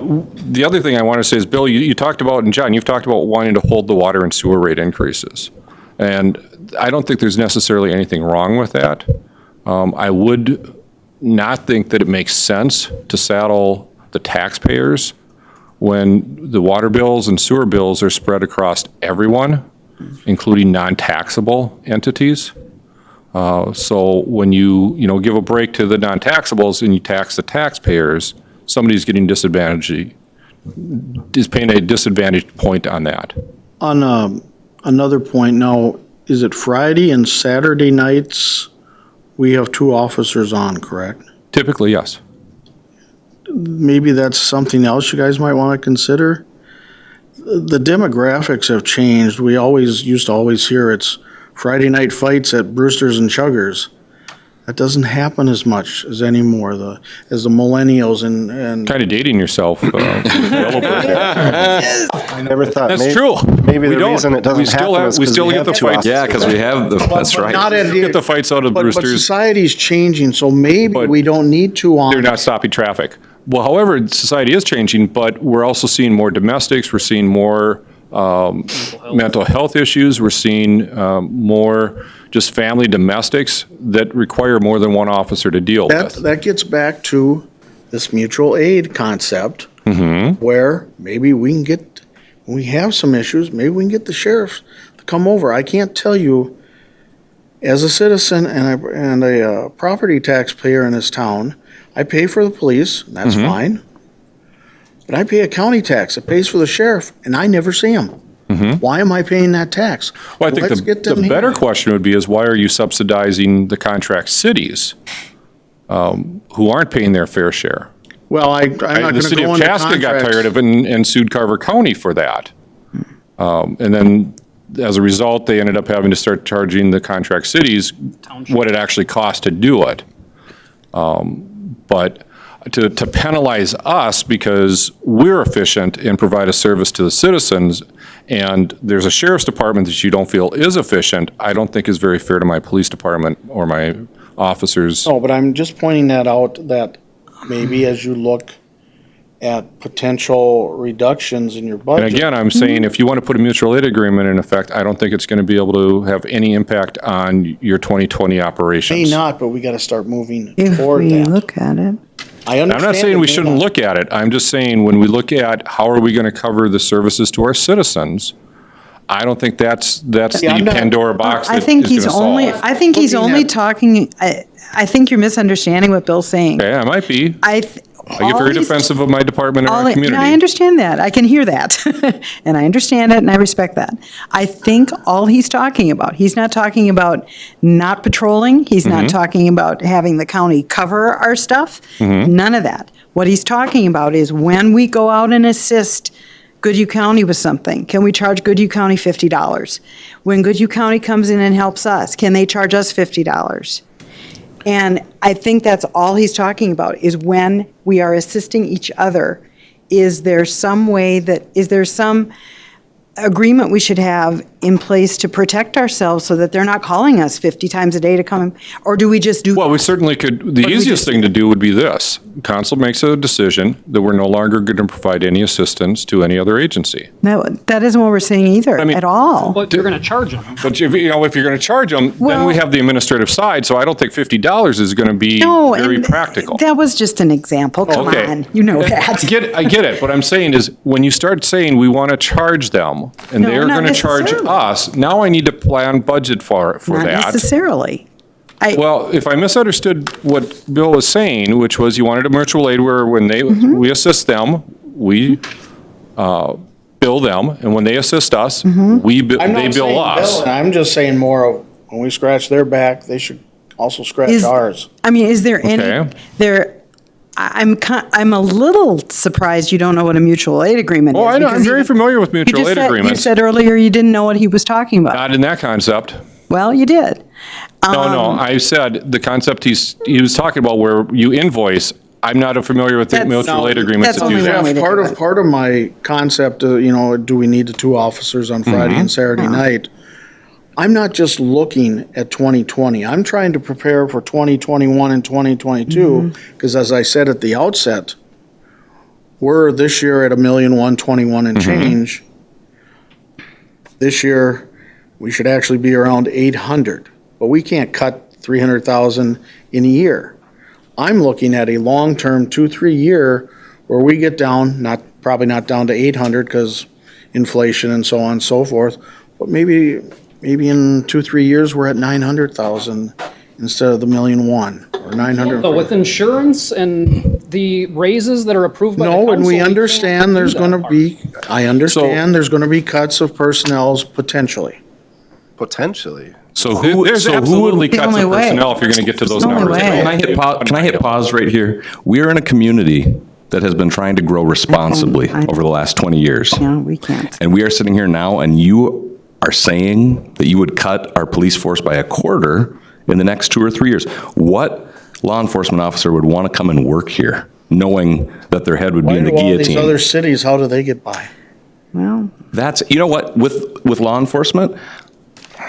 the other thing I want to say is, Bill, you talked about, and John, you've talked about wanting to hold the water and sewer rate increases. And I don't think there's necessarily anything wrong with that. I would not think that it makes sense to saddle the taxpayers when the water bills and sewer bills are spread across everyone, including non-taxable entities. So when you give a break to the non-taxables and you tax the taxpayers, somebody's getting disadvantaged, is paying a disadvantaged point on that. On another point now, is it Friday and Saturday nights we have 2 officers on, correct? Typically, yes. Maybe that's something else you guys might want to consider. The demographics have changed. We used to always hear it's Friday night fights at Brewster's and Chuggers. That doesn't happen as much as anymore, as the millennials and Kind of dating yourself. I never thought. That's true. Maybe We the don't. reason it We doesn't still happen have- is we 'cause still get have the two fights. officers. Yeah, because we have that's right. not at Get the fights out of the but Brewsters. society's changing, so maybe But we don't need to on. They're not stopping traffic. Well, however, society is changing, but we're also seeing more domestics. We're seeing more mental health issues. We're seeing more just family domestics that require more than one officer to deal with. That gets back to this mutual aid concept, where maybe when we have some issues, maybe we can get the sheriff to come over. I can't tell you, as a citizen and a property taxpayer in this town, I pay for the police, and that's fine. But I pay a county tax that pays for the sheriff, and I never see him. Why am I paying that tax? Well, I think Let's get the them better here. question would be is why are you subsidizing the contract cities who aren't paying their fair share? Well, I'm not going The to city go of into Chaska got contracts. tired of it and sued Carver County for that. And then, as a result, they ended up having to start charging the contract cities what it actually cost to do it. But to penalize us because we're efficient and provide a service to the citizens, and there's a sheriff's department that you don't feel is efficient, I don't think is very fair to my police department or my officers. No, but I'm just pointing that out, that maybe as you look at potential reductions in your And budget. again, I'm saying if you want to put a mutual aid agreement in effect, I don't think it's going to be able to have any impact on your 2020 operations. May not, but we got to start moving If toward we that. look at it. I I'm understand. not saying it we may shouldn't not. look at it. I'm just saying when we look at how are we going to cover the services to our citizens, I don't think that's Yeah, the I'm not- Pandora box I that think is he's going to only, solve. I think he's Looking only at- talking, I think you're misunderstanding what Bill's saying. Yeah, it might be. I get very defensive of my department and our community. I understand that. I can hear that. And I understand it and I respect that. I think all he's talking about, he's not talking about not patrolling. He's Mm-hmm. not talking about having the county cover our stuff. Mm-hmm. None of that. What he's talking about is when we go out and assist Goodhue County with something, can we charge Goodhue County $50? When Goodhue County comes in and helps us, can they charge us $50? And I think that's all he's talking about, is when we are assisting each other, is there some agreement we should have in place to protect ourselves so that they're not calling us 50 times a day to come, or do we just do? Well, we certainly could, the we easiest just- thing to do would be this. Council makes a decision that we're no longer going to provide any assistance to any other agency. No, that isn't what we're saying either, mean- at all. But you're going to charge them. But if you're going to charge them, then Well- we have the administrative side, so I don't think $50 is going to be No, very and practical. That was just an example, come Okay. on, you know that. I get it. What I'm saying is, when you start saying we want to charge them, and No, they're not going to charge necessarily. us, now I need to plan budget for Not that. necessarily. Well, if I misunderstood what Bill was saying, which was you wanted a mutual aid where when Mm-hmm. we assist them, we bill them, and when they assist us, Mm-hmm. I'm not they bill saying us. bill, I'm just saying more of, when we scratch their back, they should also scratch Is- ours. I mean, is there any, Okay. I'm a little surprised you don't know what a mutual aid agreement is. Oh, I know. I'm because very familiar with mutual aid You agreements. said earlier you didn't know what he was talking about. Not in that concept. Well, you did. No, I said the concept he was talking about where you invoice. I'm not familiar with the That's- mutual aid agreements that's that do only that. one way to do it. Part of my concept, do we need the 2 officers on Friday and Saturday night? I'm not just looking at 2020. I'm trying to prepare for 2021 and 2022, because as I said at the outset, we're this year at $1,121,000 and change. This year, we should actually be around 800, but we can't cut 300,000 in a year. I'm looking at a long-term 2-3 year where we get down, probably not down to 800 because inflation and so on and so forth, but maybe in 2-3 years, we're at 900,000 instead of the 1,000,001 or 900. So with insurance and the raises that are approved by the council. No, and we can't understand do there's that going to part. be, I understand there's going to be cuts of personnel potentially. Potentially. There's absolutely The cuts only of way. personnel if you're going to get to those the only numbers. way. Can I hit pause right here? We're in a community that has been trying to grow responsibly I- over the last 20 years. No, we can't. And we are sitting here now, and you are saying that you would cut our police force by a quarter in the next 2 or 3 years. What law enforcement officer would want to come and work here, knowing that their head would be Why in the do all these guillotine? other cities, how do they get by? Well, That's, you know what, with law enforcement,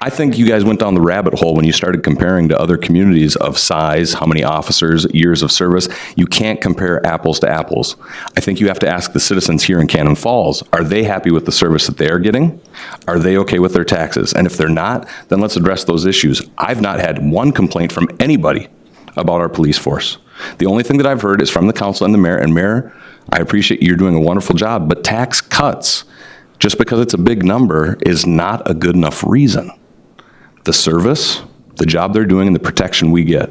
I think you guys went down the rabbit hole when you started comparing to other communities of size, how many officers, years of service. You can't compare apples to apples. I think you have to ask the citizens here in Cannon Falls, are they happy with the service that they are getting? Are they okay with their taxes? And if they're not, then let's address those issues. I've not had one complaint from anybody about our police force. The only thing that I've heard is from the council and the mayor. And Mayor, I appreciate you're doing a wonderful job, but tax cuts, just because it's a big number, is not a good enough reason. The service, the job they're doing, and the protection we get,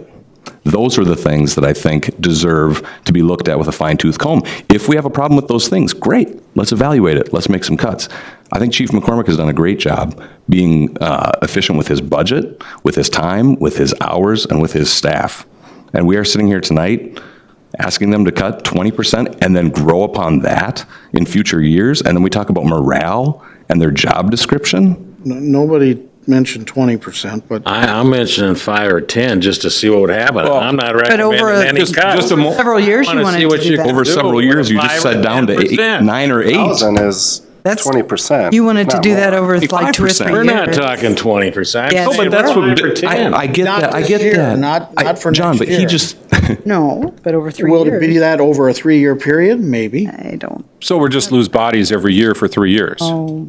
those are the things that I think deserve to be looked at with a fine-tooth comb. If we have a problem with those things, great, let's evaluate it, let's make some cuts. I think Chief McCormick has done a great job being efficient with his budget, with his time, with his hours, and with his staff. And we are sitting here tonight asking them to cut 20% and then grow upon that in future years, and then we talk about morale and their job description. Nobody mentioned 20%, but I'm mentioning 5 or 10 just to see what would happen. I'm not recommending over any just- cuts. several years you Wanna wanted see to what do you that. can Over do several with years, you 5 just or said down to 10%. 9 or 8. 1,000 is That's- 20%. You wanted to not do more. that over like 2 or 3 5%. years. We're not talking 20%. Yeah, I'm No, saying but that's we're what 5 or 10. I get Not that. I this get year, that. not for John, next but year. he just No, but over 3 will years. it be that over a 3-year period? Maybe. I don't. So we're just lose bodies every year for 3 years. Oh,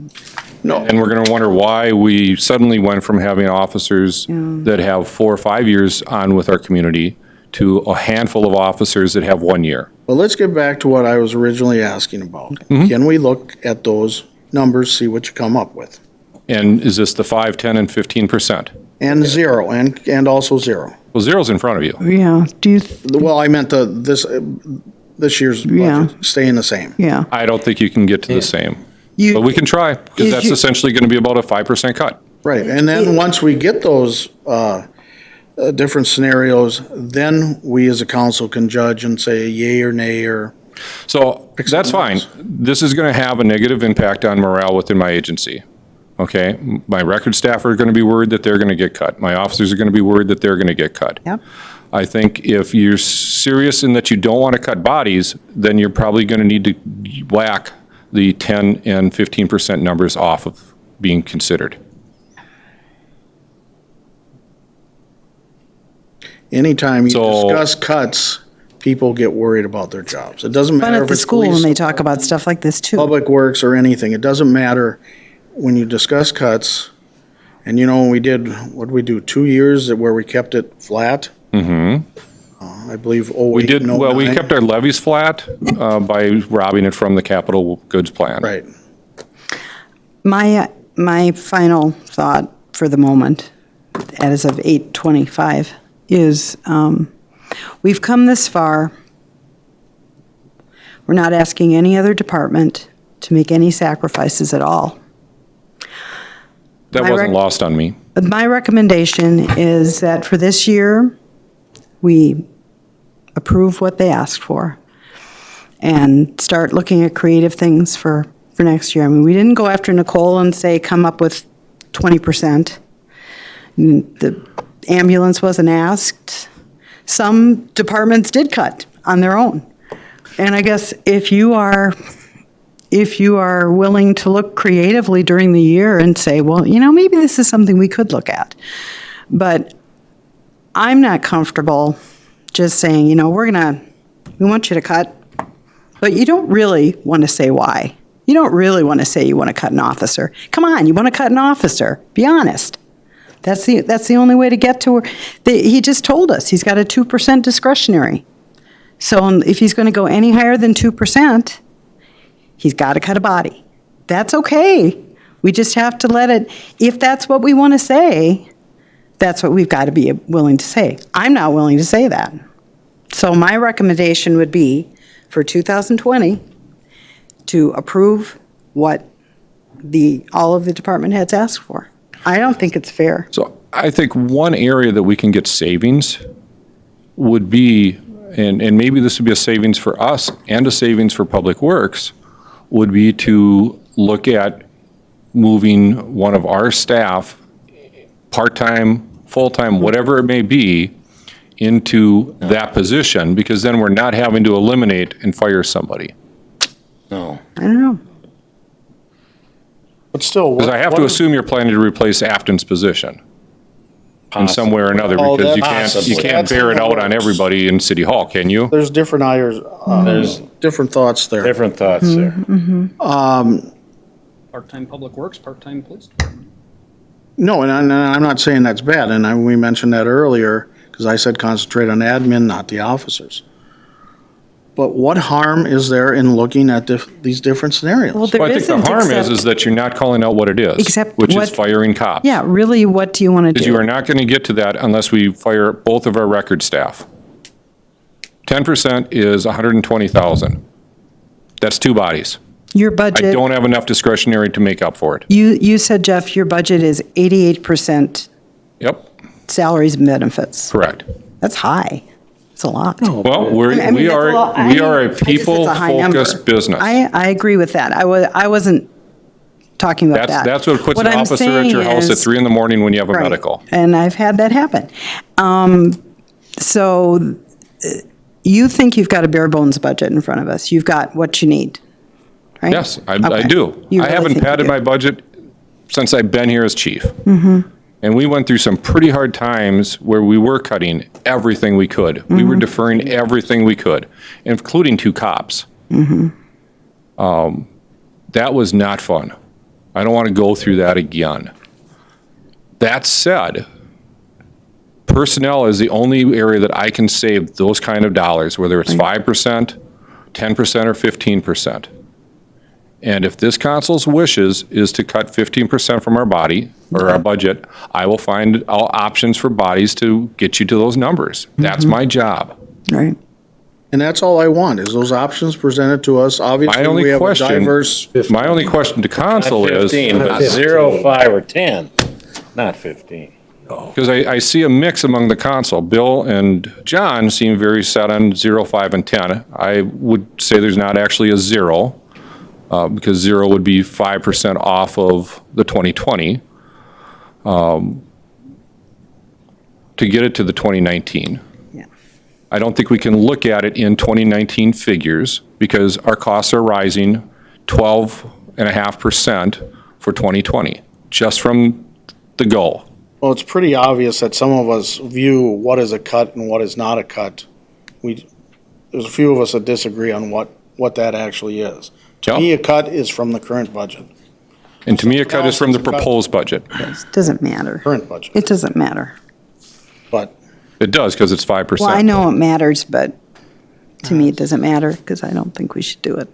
No. And we're going to wonder why we suddenly went from having officers that have 4 or 5 years on with our community to a handful of officers that have 1 year. Well, let's get back to what I was originally asking about. Can we look at those numbers, see what you come up with? And is this the 5, 10, and 15%? And 0, and also 0. Well, zero's in front of you. yeah. Do you, Well, I meant this year's Yeah. budget staying the same. yeah. I don't think you can get to the same. You- But we can try, because Is that's you- essentially going to be about a 5% cut. Right, and then once we get those different scenarios, then we as a council can judge and say yay or nay or. So Pick that's something fine. This is going to have a negative impact on morale within my agency. Okay? My record staff are going to be worried that they're going to get cut. My officers are going to be worried that they're going to get cut. Yep. I think if you're serious in that you don't want to cut bodies, then you're probably going to need to whack the 10 and 15% numbers off of being considered. Anytime you So- discuss cuts, people get worried about their jobs. It doesn't Fun matter at if the it's school when police, they talk about stuff like this too. public works, or anything. It doesn't matter when you discuss cuts. And when we did, what did we do, 2 years where we kept it flat? Mm-hmm. I believe, We did, well, we 09. kept our levies flat by robbing it from the capital goods plan. Right. My final thought for the moment, as of 8:25, is we've come this far. We're not asking any other department to make any sacrifices at all. That My wasn't lost on me. My recommendation is that for this year, we approve what they asked for and start looking at creative things for next year. I mean, we didn't go after Nicole and say, come up with 20%. The ambulance wasn't asked. Some departments did cut on their own. And I guess if you are willing to look creatively during the year and say, well, maybe this is something we could look at. But I'm not comfortable just saying, we want you to cut, but you don't really want to say why. You don't really want to say you want to cut an officer. Come on, you want to cut an officer. Be honest. That's the only way to get to where, he just told us he's got a 2% discretionary. So if he's going to go any higher than 2%, he's got to cut a body. That's okay. We just have to let it, if that's what we want to say, that's what we've got to be willing to say. I'm not willing to say that. So my recommendation would be for 2020 to approve what all of the department heads asked for. I don't think it's fair. So I think one area that we can get savings would be, and maybe this would be a savings for us and a savings for Public Works, would be to look at moving one of our staff, part-time, full-time, whatever it may be, into that position, because then we're not having to eliminate and fire somebody. No. I don't know. But still. Because I have to assume you're planning to replace Afton's position in some way or another, Oh, because you that's- can't that's bear it in the out on works. everybody in City Hall, can you? There's different There's different thoughts there. different thoughts there. Part-time public works, part-time police. No, and I'm not saying that's bad, and we mentioned that earlier, because I said concentrate on admin, not the officers. But what harm is there in looking at these different scenarios? Well, there Well, I think the isn't, harm is except- that you're not calling out what it is. Except which is what- firing cops. Yeah, really, what do you want to Because you are do? not going to get to that unless we fire both of our record staff. 10% is 120,000. That's 2 bodies. Your I budget, don't have enough discretionary to make up for it. you said, Jeff, your budget is 88% Yep, salaries and benefits. correct. That's high. It's a lot. Well, I mean, we that's a lot. I we mean, are I a just- it's a high number. people-focused business. I agree with that. I wasn't talking about that. That's what puts an I'm officer at saying your house at is- 3 in the morning when you have a Right. medical. And I've had that happen. So you think you've got a bare bones budget in front of us. You've got what you need, right? Yes, I Okay. do. You I really haven't think you padded do. my budget since I've been here as chief. Mm-hmm. And we went through some pretty hard times where we were cutting everything we could. We Mm-hmm. were deferring everything we could, including 2 cops. Mm-hmm. That was not fun. I don't want to go through that again. That said, personnel is the only area that I can save those kind of dollars, whether it's 5%, 10%, or 15%. And if this council's wishes is to cut 15% from our body, or our budget, I will find all options for bodies to get you to those numbers. That's my job. Right. And that's all I want, is those options presented to us. My Obviously, only we have a question, diverse. my only question to council Not is, 15, but 0, 5, or 10, not 15. because I see a mix among the council. Bill and John seem very set on 0, 5, and 10. I would say there's not actually a 0, because 0 would be 5% off of the 2020, to get it to the 2019. Yeah. I don't think we can look at it in 2019 figures because our costs are rising 12.5% for 2020, just from the go. Well, it's pretty obvious that some of us view what is a cut and what is not a cut. There's a few of us that disagree on what that actually is. To Yep. me, a cut is from the current budget, And to me, a cut is from the proposed budget. Doesn't matter. current budget, It doesn't matter. but It does, because it's 5%. Well, I know it matters, but to me, it doesn't matter because I don't think we should do it.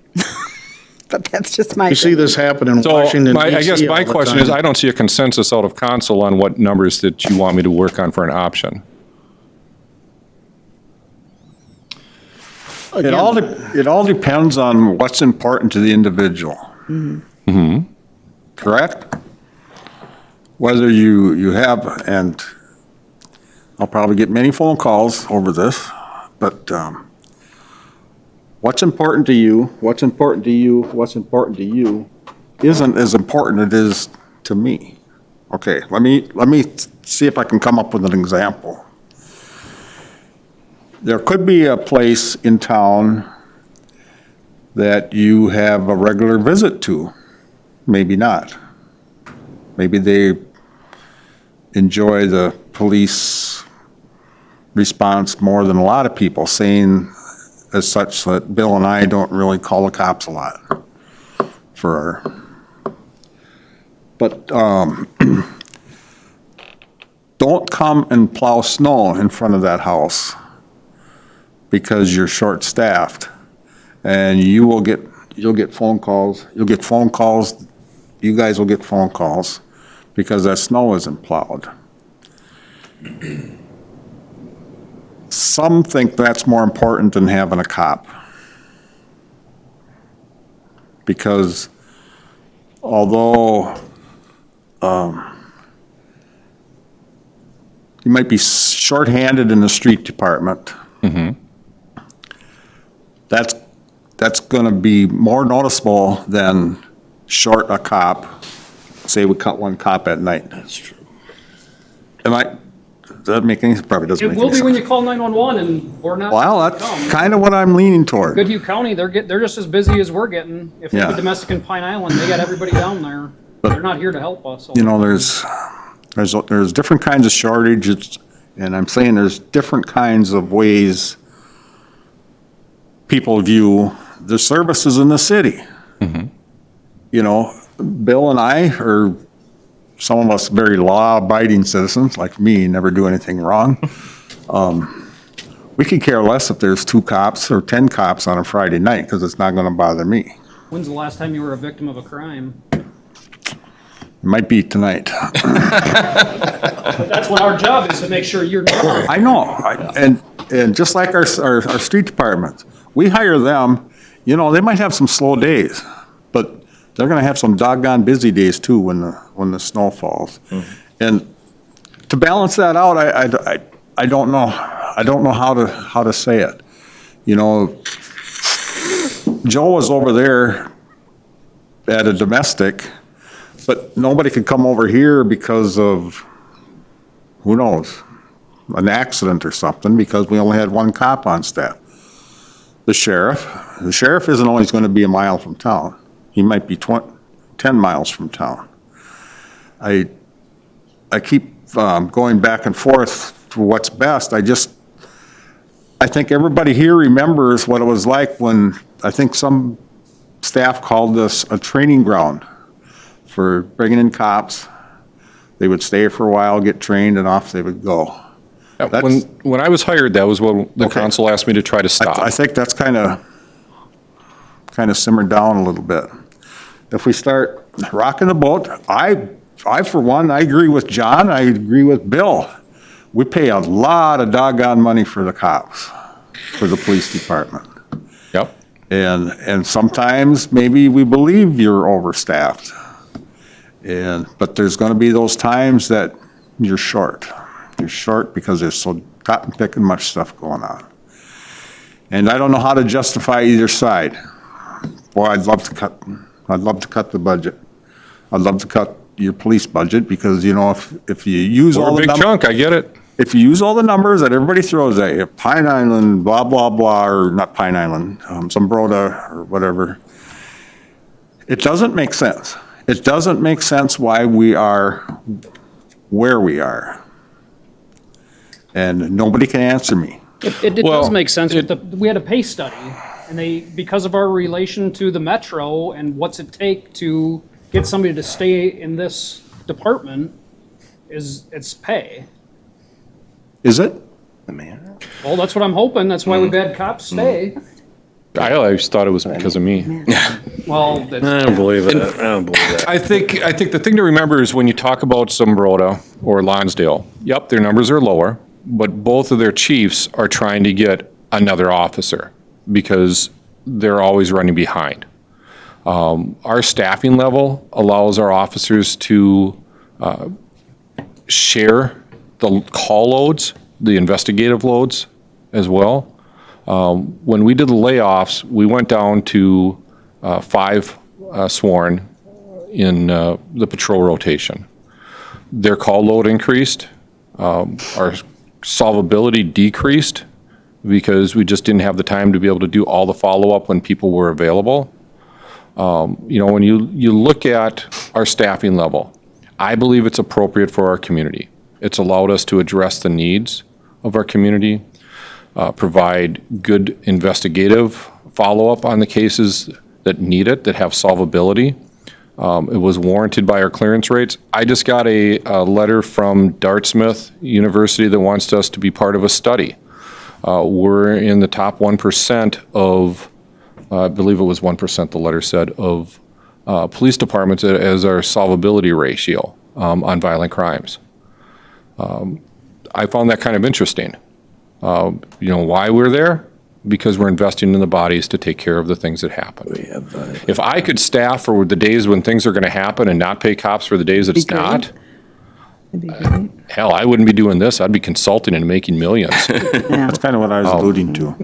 But that's just my you see opinion. this happen in So Washington, I guess DC my all the question is, time. I don't see a consensus out of council on what numbers that you want me to work on for an option. It all depends on what's important to the individual. Correct? Whether you have, and I'll probably get many phone calls over this, but what's important to you, what's important to you, what's important to you isn't as important as it is to me. Okay, let me see if I can come up with an example. There could be a place in town that you have a regular visit to, maybe not. Maybe they enjoy the police response more than a lot of people, saying as such that Bill and I don't really call the cops a lot for our, but don't come and plow snow in front of that house because you're short-staffed, and you'll get phone calls, you guys will get phone calls because that snow isn't plowed. Some think that's more important than having a cop. Because although you might be shorthanded in the street department, that's going to be more noticeable than short a cop. Say we cut one cop at night. That's true. Does that make any, probably doesn't It make will any be when sense. you call 911 and we're not. Well, that's kind of what I'm leaning toward. Goodhue County, they're just as busy as we're getting. If they have Yeah. a domestic in Pine Island, they got everybody down there. They're not here to help us. You know, there's different kinds of shortages, and I'm saying there's different kinds of ways people view the services in the city. You know, Bill and I, or some of us very law-abiding citizens, like me, never do anything wrong. We could care less if there's 2 cops or 10 cops on a Friday night, because it's not going to bother me. When's the last time you were a victim of a crime? It might be tonight. But that's what our job is, to make sure you're not. I know, and just like our street department, we hire them, you know, they might have some slow days, but they're gonna have some doggone busy days too when the snow falls. And to balance that out, I don't know how to say it. You know, Joe was over there at a domestic, but nobody could come over here because of, who knows, an accident or something, because we only had 1 cop on staff. The sheriff isn't always going to be a mile from town. He might be 10 miles from town. I keep going back and forth to what's best. I think everybody here remembers what it was like when, I think some staff called this a training ground for bringing in cops. They would stay for a while, get trained, and off they would go. When I was hired, that was what the Okay. council asked me to try to stop. I think that's kind of simmered down a little bit. If we start rocking the boat, I for one, I agree with John, I agree with Bill. We pay a lot of doggone money for the cops, for the police department. Yep. And sometimes maybe we believe you're overstaffed. But there's gonna be those times that you're short. You're short because there's so cotton picking much stuff going on. And I don't know how to justify either side. Boy, I'd love to cut the budget. I'd love to cut your police budget because, you know, if you use Or all a the big chunk, I get it. if you use all the numbers that everybody throws at you, Pine Island, blah, blah, blah, or not Pine Island, Zumbrota or whatever, it doesn't make sense. It doesn't make sense why we are where we are. And nobody can answer me. It does make sense. We had a pay study, and because of our relation to the metro and what's it take to get somebody to stay in this department, it's pay. Is it? Well, that's what I'm hoping. That's why we've had cops stay. I always thought it was because of me. Well, I don't believe it. I don't believe that. I think the thing to remember is when you talk about Zumbrota or Lonsdale, yep, their numbers are lower, but both of their chiefs are trying to get another officer because they're always running behind. Our staffing level allows our officers to share the call loads, the investigative loads as well. When we did the layoffs, we went down to 5 sworn in the patrol rotation. Their call load increased. Our solvability decreased because we just didn't have the time to be able to do all the follow-up when people were available. When you look at our staffing level, I believe it's appropriate for our community. It's allowed us to address the needs of our community, provide good investigative follow-up on the cases that need it, that have solvability. It was warranted by our clearance rates. I just got a letter from Dartmouth University that wants us to be part of a study. We're in the top 1% of, I believe it was 1%, the letter said, of police departments as our solvability ratio on violent crimes. I found that kind of interesting. Why we're there? Because we're investing in the bodies to take care of the things that happen. If I could staff for the days when things are going to happen and not pay cops for the days that it's not, hell, I wouldn't be doing this. I'd be consulting and making millions. That's kind of what I was alluding to.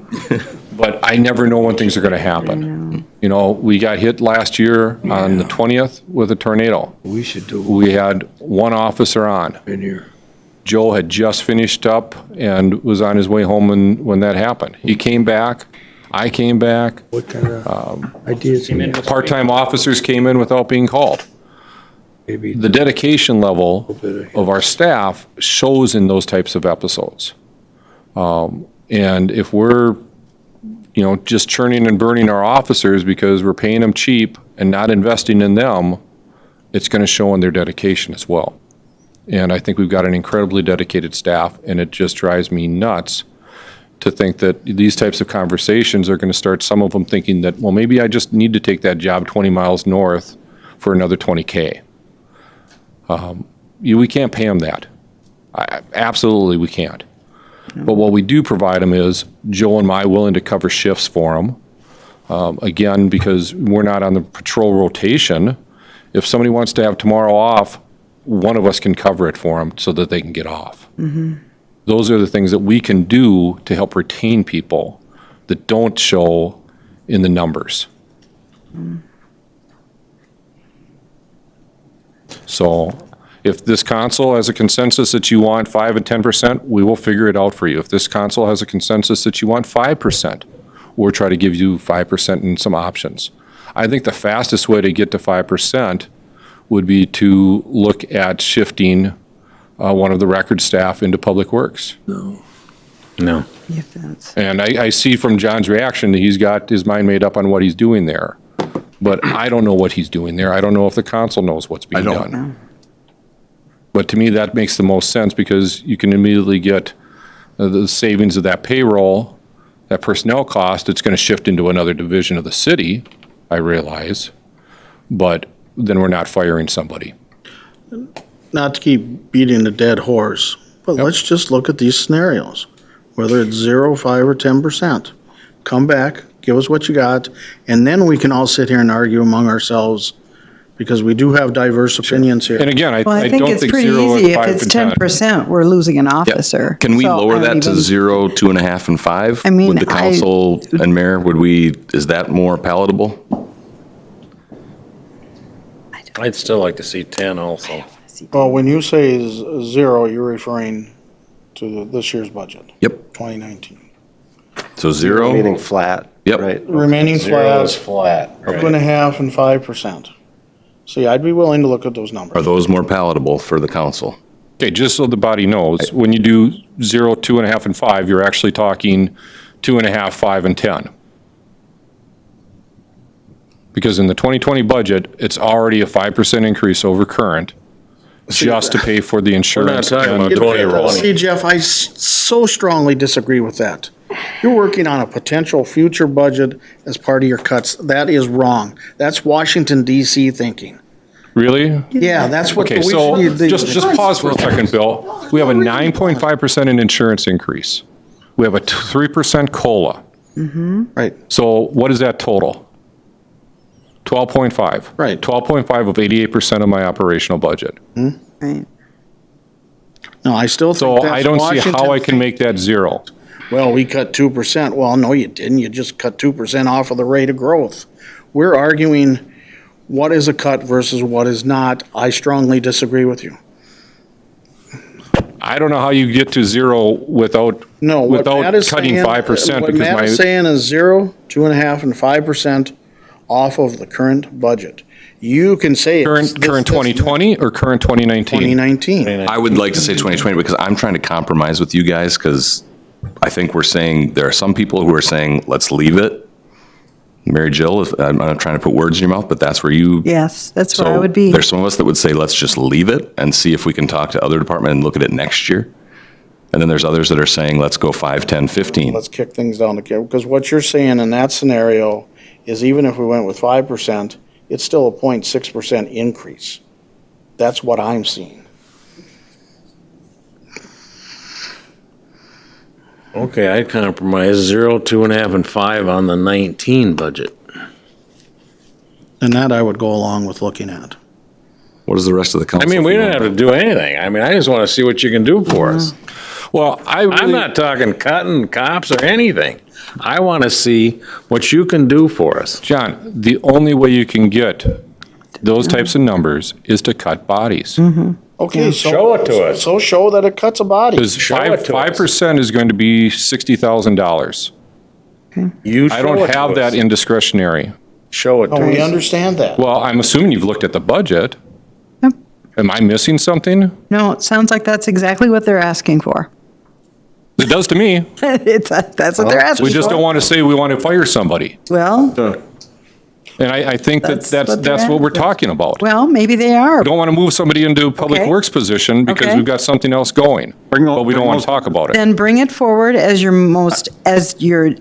But I never know when things are going to happen. We got hit last year on the 20th with a tornado. We had one officer on. Joe had just finished up and was on his way home when that happened. He came back. I came back. What kind of ideas? Part-time officers came in without being called. Maybe The dedication level of our staff shows in those types of episodes. And if we're, just churning and burning our officers because we're paying them cheap and not investing in them, it's going to show in their dedication as well. And I think we've got an incredibly dedicated staff, and it just drives me nuts to think that these types of conversations are going to start some of them thinking that, well, maybe I just need to take that job 20 miles north for another 20K. We can't pay them that. Absolutely, we can't. But what we do provide them is Joe and I willing to cover shifts for them. Again, because we're not on the patrol rotation, if somebody wants to have tomorrow off, one of us can cover it for them so that they can get off. Those are the things that we can do to help retain people that don't show in the numbers. So if this council has a consensus that you want 5 and 10%, we will figure it out for you. If this council has a consensus that you want 5%, we'll try to give you 5% and some options. I think the fastest way to get to 5% would be to look at shifting one of the record staff into Public Works. No. And I see from John's reaction that he's got his mind made up on what he's doing there. But I don't know what he's doing there. I don't know if the council knows what's being done. But to me, that makes the most sense because you can immediately get the savings of that payroll, that personnel cost. It's going to shift into another division of the city, I realize. But then we're not firing somebody. Not to keep beating the dead horse, but let's just look at these scenarios, whether it's 0, 5, or 10%. Come back, give us what you got, and then we can all sit here and argue among ourselves because we do have diverse opinions here. And again, I think don't it's think pretty 0 easy. and If 5 it's and 10. 10%, we're losing an officer. Can we So lower I that don't to even- 0, 2.5, and 5? I mean, Would the council and mayor, is that more palatable? I'd still like to see 10 also. Well, when you say 0, you're referring to this year's budget, Yep. 2019. So 0. Meaning flat. Yep. Right. Remaining Zero is flat, flat. 2.5% and 5%. See, I'd be willing to look at those Are numbers. those more palatable for the council? Okay, just so the body knows, when you do 0, 2.5, and 5, you're actually talking 2.5, 5, and 10. Because in the 2020 budget, it's already a 5% increase over current, just to pay for the insurance. talking and- about 2020. See, Jeff, I so strongly disagree with that. You're working on a potential future budget as part of your cuts. That is wrong. That's Washington DC thinking. Really? Yeah, that's what. Okay, so just pause for a second, Bill. We have a 9.5% in insurance increase. We have a 3% COLA. Right, So what is that total? 12.5. Right. 12.5 of 88% of my operational budget. Right. no, I still think So that's I don't see how Washington I can make that 0. Well, we cut 2%. Well, no, you didn't. You just cut 2% off of the rate of growth. We're arguing what is a cut versus what is not. I strongly disagree with you. I don't know how you get to 0 without, No, what Matt without is cutting saying, 5%. what Because Matt is saying is 0, 2.5, and 5% off of the current budget. You can say it's current 2020 or current 2019? 2019. I would like to say 2020 because I'm trying to compromise with you guys because I think we're saying, there are some people who are saying, let's leave it. Mary Jill, I'm not trying to put words in your mouth, but that's where you. Yes, that's where I So would be. there's some of us that would say, let's just leave it and see if we can talk to other department and look at it next year. And then there's others that are saying, let's go 5, 10, 15. Let's kick things down to Kim, because what you're saying in that scenario is even if we went with 5%, it's still a 0.6% increase. That's what I'm seeing. Okay, I'd compromise 0, 2.5, and 5 on the 19 budget. And that I would go along with looking at. What does the rest of the I council? mean, we feel don't have about to do anything. I mean, I just want to see what you can do for us. Well, I'm not talking cutting cops or anything. I want to see what you can do for us. John, the only way you can get those types of numbers is to cut bodies. Okay, so. Show it to us. So show that it cuts a body. Because Show it to us. 5% is going to be $60,000. You I don't show it have to that us. in discretionary. Show it to Oh, we us. understand that. Well, I'm assuming you've looked at the budget. Yep. Am I missing something? No, it sounds like that's exactly what they're asking for. It does to me. That's what they're asking for. We just don't want to say we want to fire somebody. Well, And I think That's that's what they're what we're after. talking about. well, maybe they are. We don't want to move somebody into a public Okay. works position because Okay. we've got something else going. Bring But we don't want to talk about it. Then bring it forward as your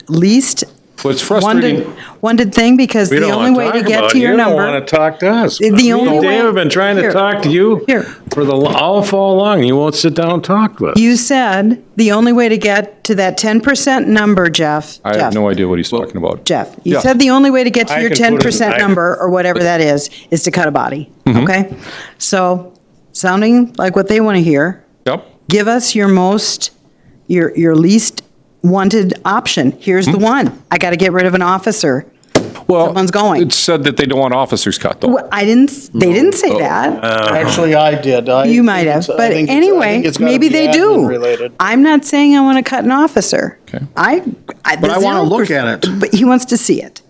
least But it's frustrating. wanted thing, because We the don't only want way to to talk get about to it. your You don't number. want to talk to us. The Me only and way- Dave have been trying to Here. talk to you Here. for all fall long. You won't sit down and talk with us. You said the only way to get to that 10% number, Jeff. I have no idea what he's talking about. Jeff, you Yeah. said the only way to get to I your can put it- 10% I- number, or whatever that is to cut a body, Mm-hmm. okay? So, sounding like what they want to hear, Yep. give us your least wanted option. Here's Hmm? the one. I got to get rid of an officer. Well, Someone's going. it said that they don't want officers cut, though. Well, they didn't say Oh. that. Actually, I did. You might have, but anyway, maybe they do. Related. I'm not saying I want to cut an officer. Okay. But I wanna look at it. But he wants to see it.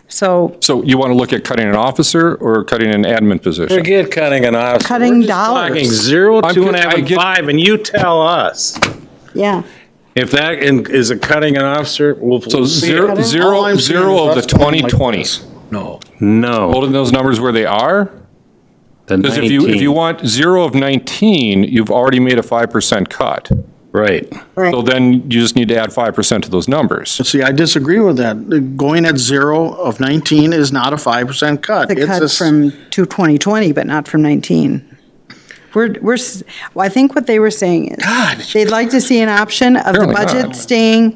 So So you want to look at cutting an officer or cutting an admin position? Forget cutting an officer. Cutting We're just dollars. Talking 0, I'm 2.5, I and get- 5, and you tell us. yeah, If that is a cutting an officer, we'll So see zero, it. All I'm zero, saying zero is of the us going like 2020. this. No. Holding those numbers where they are? The Because if 19. you want 0 of 19, you've already made a 5% cut. Right. So then you just need to add 5% to those numbers. See, I disagree with that. Going at 0 of 19 is not a 5% cut. the It's cut a s- from 2020, but not from 19. Well, I think what they were saying is, they'd like to see an option of the Apparently budget not.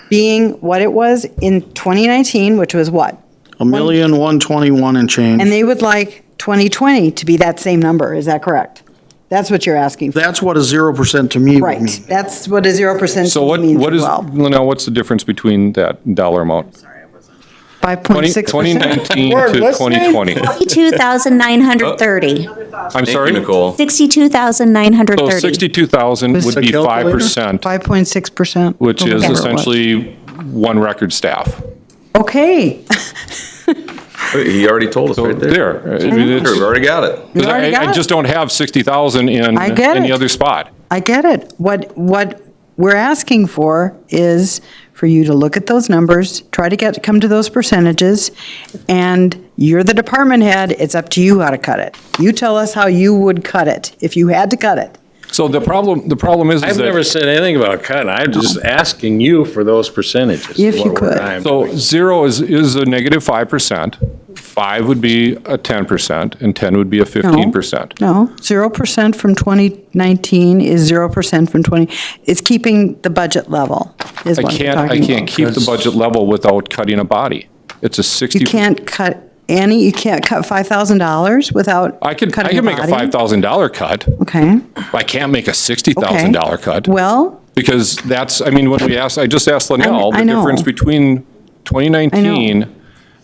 being what it was in 2019, which was what? 1,121,000 and change. And they would like 2020 to be that same number, is that correct? That's what you're asking for, That's what a 0% to me would right? mean. That's what a 0% So means what as is, well. Linnell, what's the difference between that dollar amount? 5.6%. 2019 We're to listening. 2020. 62,930. I'm Thank sorry? you, Nicole. So 62,930. 62,000 would be the calculator? 5%, 5.6%. which or is whatever it was. essentially one record staff. Okay. He already told us right there. There. I mean, Sure, it's- we've already got it. You already got I it. just don't have 60,000 in I get any it. other spot. I get it. What we're asking for is for you to look at those numbers, try to come to those percentages, and you're the department head, it's up to you how to cut it. You tell us how you would cut it, if you had to cut it. So the problem is I've that. never said anything about cutting. I'm just asking you for those percentages. If you what we're- could. I'm So doing. 0 is a negative 5%, 5 would be a 10%, and 10 would be a 15%. No, 0% from 2019 is 0% from 20, it's keeping the budget level, is I what we're can't talking about. keep the budget level without cutting a body. It's a 60. You can't cut you can't cut $5,000 without I can cutting make a body? $5,000 cut. Okay, I can't make a okay. $60,000 cut. Well, Because that's, I mean, when I just asked Linnell, I the know. difference between 2019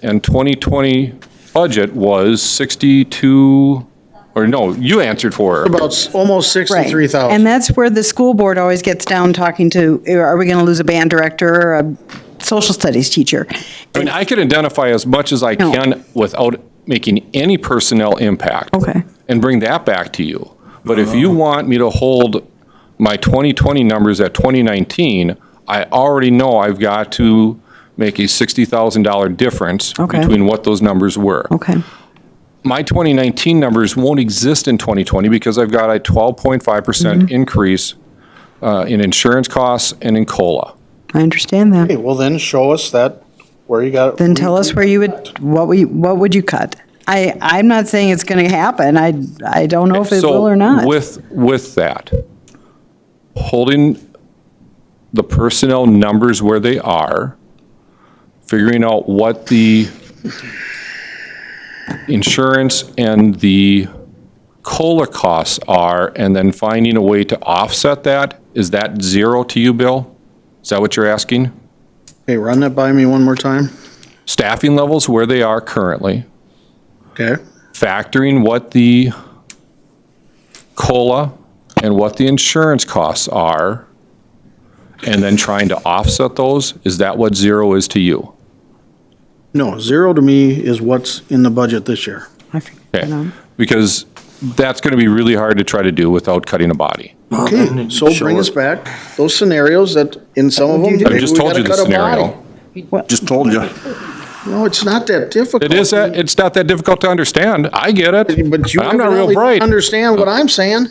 and 2020 budget was 62, or no, you answered for her. About almost right. 63,000. And that's where the school board always gets down talking to, are we going to lose a band director or a social studies teacher? I mean, I can identify as much as I No. can without making any personnel impact. Okay. And bring that back to you. But if you want me to hold my 2020 numbers at 2019, I already know I've got to make a $60,000 difference Okay. between what those numbers were. Okay, My 2019 numbers won't exist in 2020 because I've got a 12.5% increase in insurance costs and in COLA. I understand that. Okay, well then show us that, where you got it. Then tell us where you would, what would you cut? I'm not saying it's going to happen. I don't know if it will or not. So with that, holding the personnel numbers where they are, figuring out what the insurance and the COLA costs are, and then finding a way to offset that, is that 0 to you, Bill? Is that what you're asking? Okay, run that by me one more time. Staffing levels where they are currently, Okay, factoring what the COLA and what the insurance costs are, and then trying to offset those, is that what 0 is to you? no, 0 to me is what's in the budget this year. Okay, because that's going to be really hard to try to do without cutting a body. Okay, so bring us back those scenarios that, in some of them, I maybe just we told gotta you the cut a scenario. body. Just told you. No, it's not that difficult. It is that, it's not that difficult to understand. I get it. But you I'm not real evidently don't bright. understand what I'm saying.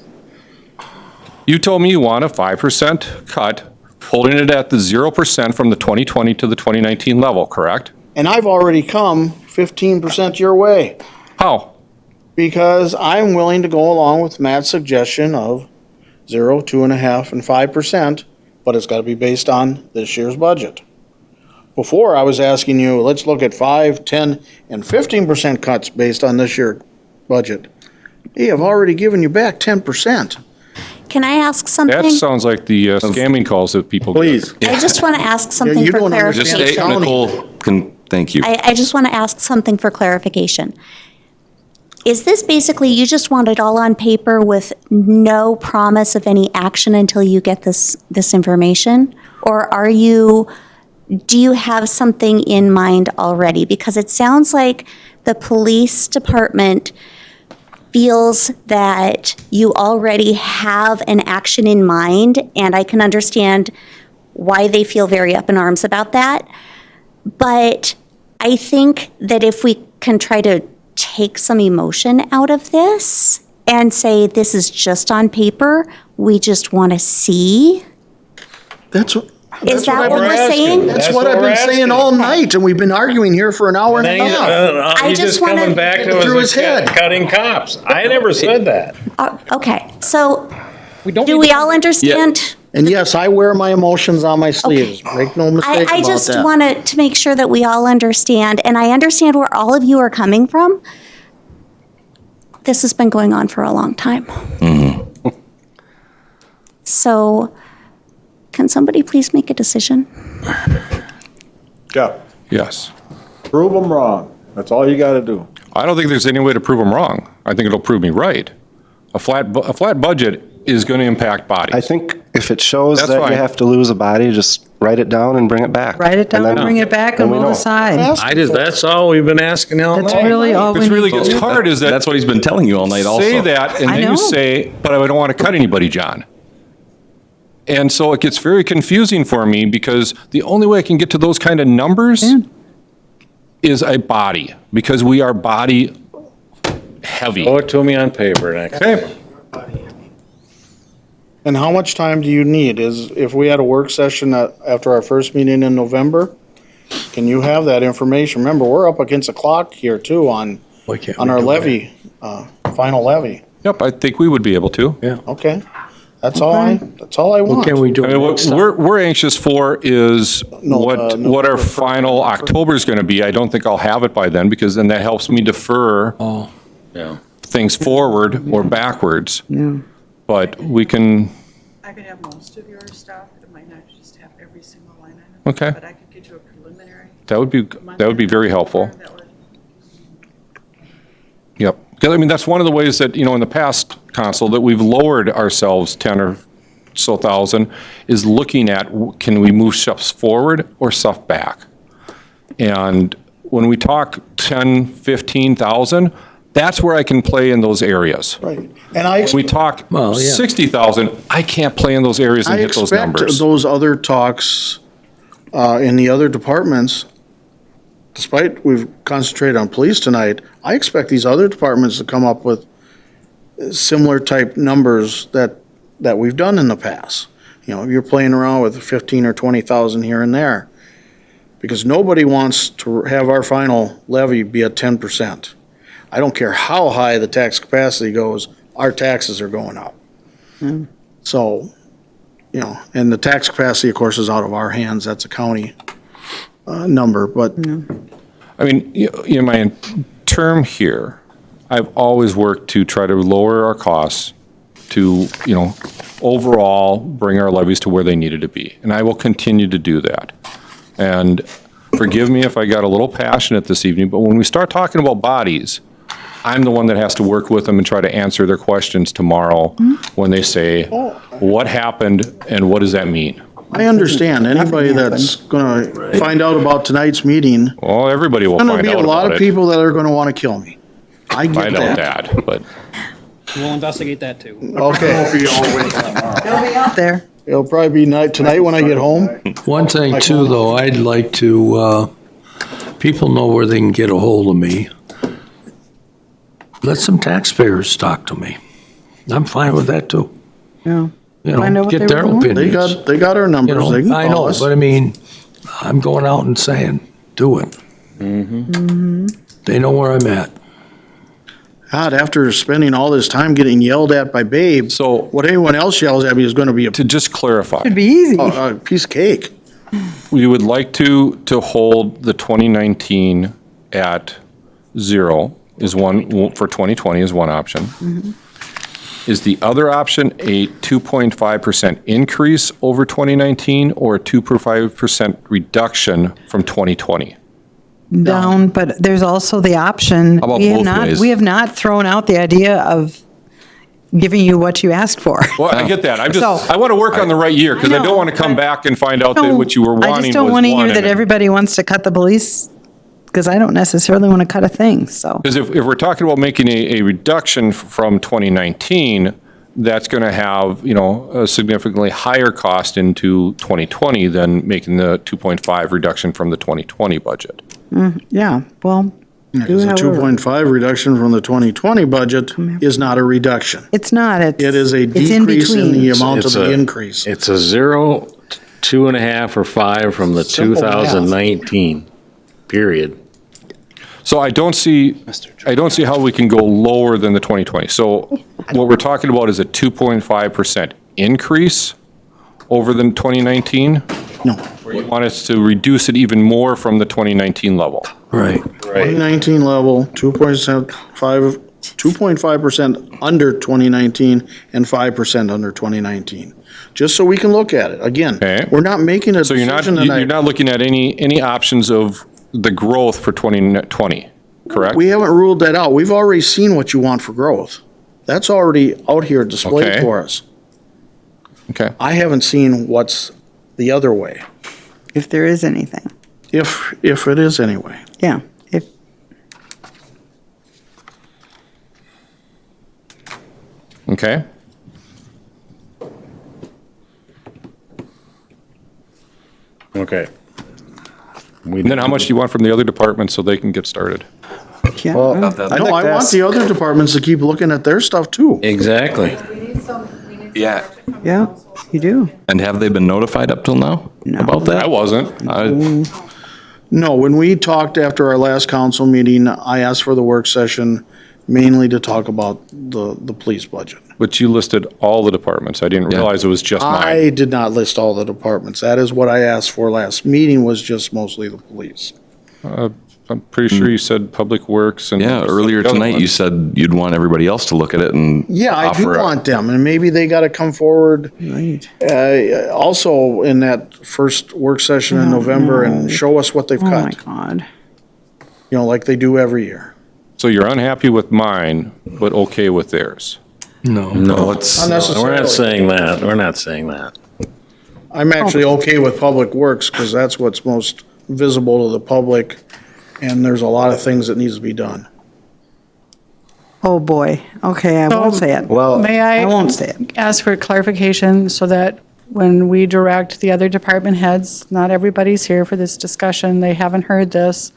You told me you want a 5% cut, holding it at the 0% from the 2020 to the 2019 level, correct? And I've already come 15% your way, How? because I'm willing to go along with Matt's suggestion of 0, 2.5, and 5%, but it's gotta be based on this year's budget. Before, I was asking you, let's look at 5, 10, and 15% cuts based on this year's budget. Hey, I've already given you back 10%. Can I ask something? That sounds like the scamming calls that people get. Please. I just want to ask something you for don't understand Just clarification. stay, Nicole, thank you. I just want to ask something for clarification. Is this basically, you just want it all on paper with no promise of any action until you get this information? Or do you have something in mind already? Because it sounds like the police department feels that you already have an action in mind, and I can understand why they feel very up in arms about that. But I think that if we can try to take some emotion out of this and say, this is just on paper, we just want to see. That's what. Is that's what that I've what been we're asking. saying? That's That's what what I've we're been saying asking. all night, and we've been arguing here for an hour and a half. I He's just just wanna- coming back to Through us his head. cutting cops. I never said that. Okay, so We don't do need we to- all understand? And yes, I wear my emotions on my sleeves. Make no mistake I about just that. wanted to make sure that we all understand, and I understand where all of you are coming from. This has been going on for a long time. So, can somebody please make a decision? Yeah. Yes. Prove them wrong. That's all you gotta do. I don't think there's any way to prove them wrong. I think it'll prove me right. A flat budget is going to impact bodies. I think if it shows That's that fine. you have to lose a body, just write it down and bring it back. Write it down and bring it back and we we'll know. decide. That's all we've been asking all That's night. really all we What's really need to gets do. hard is that That's what he's been telling you all night also. say that, and I then know. you say, but I don't want to cut anybody, John. And so it gets very confusing for me because the only way I can get to those kind of numbers is a body, because we are body heavy. Show it to me on paper next. Okay. And how much time do you need? If we had a work session after our first meeting in November, can you have that information? Remember, we're up against the clock here too on Why can't on we our do levy, final levy. Yep, I think we would be able to. Okay, that's all I What want. can we do I mean, what next time? we're anxious for is No, what our November final October is going to be. I don't think I'll have it by then, because then that helps me defer Yeah. things forward or backwards. But we can, I could have most of your stuff. It might not just have every single line item. Okay. But I could get you a preliminary. that would be very helpful. That would- Yep. Because, I mean, that's one of the ways that, in the past, Council, that we've lowered ourselves 10 or so thousand, is looking at, can we move stuff forward or stuff back? And when we talk 10, 15,000, that's where I can play in those areas. Right, and I. We talk Well, yeah. 60,000, I can't play in those areas and I hit those expect numbers. those other talks in the other departments, despite we've concentrated on police tonight, I expect these other departments to come up with similar type numbers that we've done in the past. You're playing around with 15 or 20,000 here and there, because nobody wants to have our final levy be at 10%. I don't care how high the tax capacity goes, our taxes are going up. So, and the tax capacity, of course, is out of our hands. That's a county number, but I mean, in my term here, I've always worked to try to lower our costs to, overall bring our levies to where they needed to be. And I will continue to do that. And forgive me if I got a little passionate this evening, but when we start talking about bodies, I'm the one that has to work with them and try to answer their questions tomorrow when they say, what happened and what does that mean? I understand. Anybody that's going to find out about tonight's meeting, Well, everybody will there's find going to be out a lot about of it. people that are going to want to kill me. I get I know that. that, but We'll investigate that too. Okay. They'll be out there. It'll probably be tonight when I get home. One thing too, though, I'd like to, people know where they can get a hold of me. Let some taxpayers talk to me. I'm fine with that too. Yeah. You Find out know, what get they their were doing. opinions. They got our You numbers. They can know, I call know, us. but I mean, I'm going out and saying, do it. They know where I'm at. God, after spending all this time getting yelled at by Babe, So- what anyone else yells at me is going to be to just clarify, It'd be easy. a piece of cake. we would like to hold the 2019 at zero is one, for 2020 is one option. Is the other option a 2.5% increase over 2019 or a 2.5% reduction from 2020? Down, but there's also the option. How about we have both not, ways? We have not thrown out the idea of giving you what you asked for. Well, I get that. So- I want to work on the right year because I I know, don't want to come but- back and find out that what you were I wanting just don't was want to one. hear that everybody wants to cut the police, because I don't necessarily want to cut a thing, so. Because if we're talking about making a reduction from 2019, that's going to have, a significantly higher cost into 2020 than making the 2.5 reduction from the 2020 budget. Yeah, well, do Because a however. 2.5 reduction from the 2020 budget is not a reduction. It's not, It is a it's in decrease in the between. amount of It's the a- increase. It's a 0, 2.5, or 5 from the Simple math. 2019 period. So I don't see how we can go lower than the 2020. So what we're talking about is a 2.5% increase over the 2019? No, Or you want us to reduce it even more from the 2019 level? Right. 2019 level, 2.5% under 2019 and 5% under 2019. Just so we can look at it. Again, Okay. we're not making a So you're decision not tonight. looking at any options of the growth for 2020, correct? We haven't ruled that out. We've already seen what you want for growth. That's already out here displayed Okay. for us. Okay. I haven't seen what's the other way, If there is anything. if it is anyway. Yeah, if, Okay. Okay. And then how much do you want from the other departments so they can get started? yeah. Well, No, I'd I like to want ask- the other departments to keep looking at their stuff too. Exactly. Yeah. Yeah, you do. And have they been notified up till now about I that? wasn't. No, when we talked after our last council meeting, I asked for the work session mainly to talk about the police budget. But you listed all the departments. I didn't realize it was just mine. I did not list all the departments. That is what I asked for last meeting, was just mostly the police. I'm pretty sure you said Public Works and. Yeah, earlier the other tonight you ones. said you'd want everybody else to look at it and Yeah, I do offer want them, and maybe they gotta come forward. Right. Also in that first work session in November and show us what they've Oh, my cut, God. you know, like they do every year. So you're unhappy with mine, but okay with theirs. No, it's, we're Unnecessarily. not saying that. We're not saying that. I'm actually okay with Public Works, because that's what's most visible to the public, and there's a lot of things that needs to be done. Oh, boy. Okay, I won't say it. Well, May I I won't say it. ask for clarification so that when we direct the other department heads, not everybody's here for this discussion, they haven't heard this.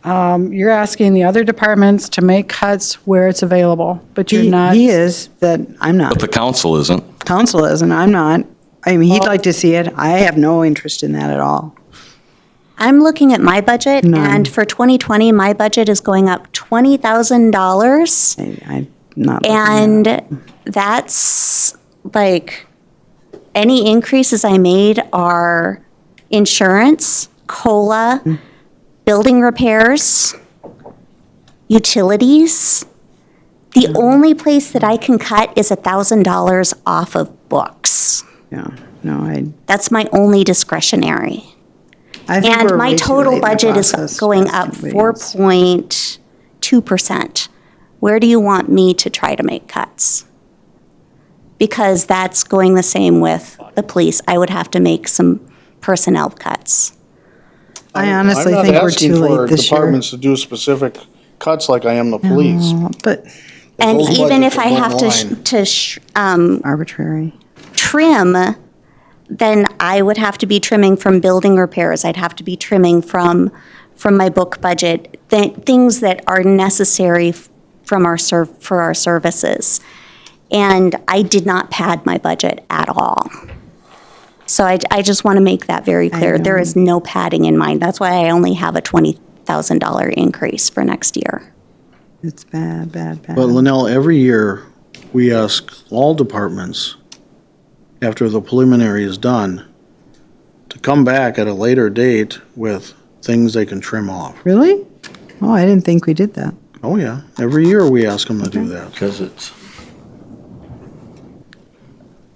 You're asking the other departments to make cuts where it's available, but you're not. He is, that I'm but not. the council isn't. Council is, and I'm not. I mean, he'd like to see it. I have no interest in that at all. I'm looking at my budget, None. and for 2020, my budget is going up $20,000. I'm not. looking at it. And that's like, any increases I made are insurance, COLA, building repairs, utilities. The only place that I can cut is $1,000 off of books. Yeah, no, That's my only discretionary. I think And we're my way too total late in the budget is process. going up That's somebody else. 4.2%. Where do you want me to try to make cuts? Because that's going the same with the police. I would have to make some personnel cuts. I honestly think we're too late this year. I'm not asking for departments to do specific cuts like I am the police. No, But And those even budgets if I are have one to arbitrary. trim, then I would have to be trimming from building repairs. I'd have to be trimming from my book budget, things that are necessary from for our services. And I did not pad my budget at all. So I just want to make that very clear. There know. is no padding in mind. That's why I only have a $20,000 increase for next year. It's bad, bad, bad. But Linnell, every year, we ask all departments, after the preliminary is done, to come back at a later date with things they can trim off. Really? Oh, I didn't think we did that. Oh, yeah. Every year we ask them to do that. Because it's.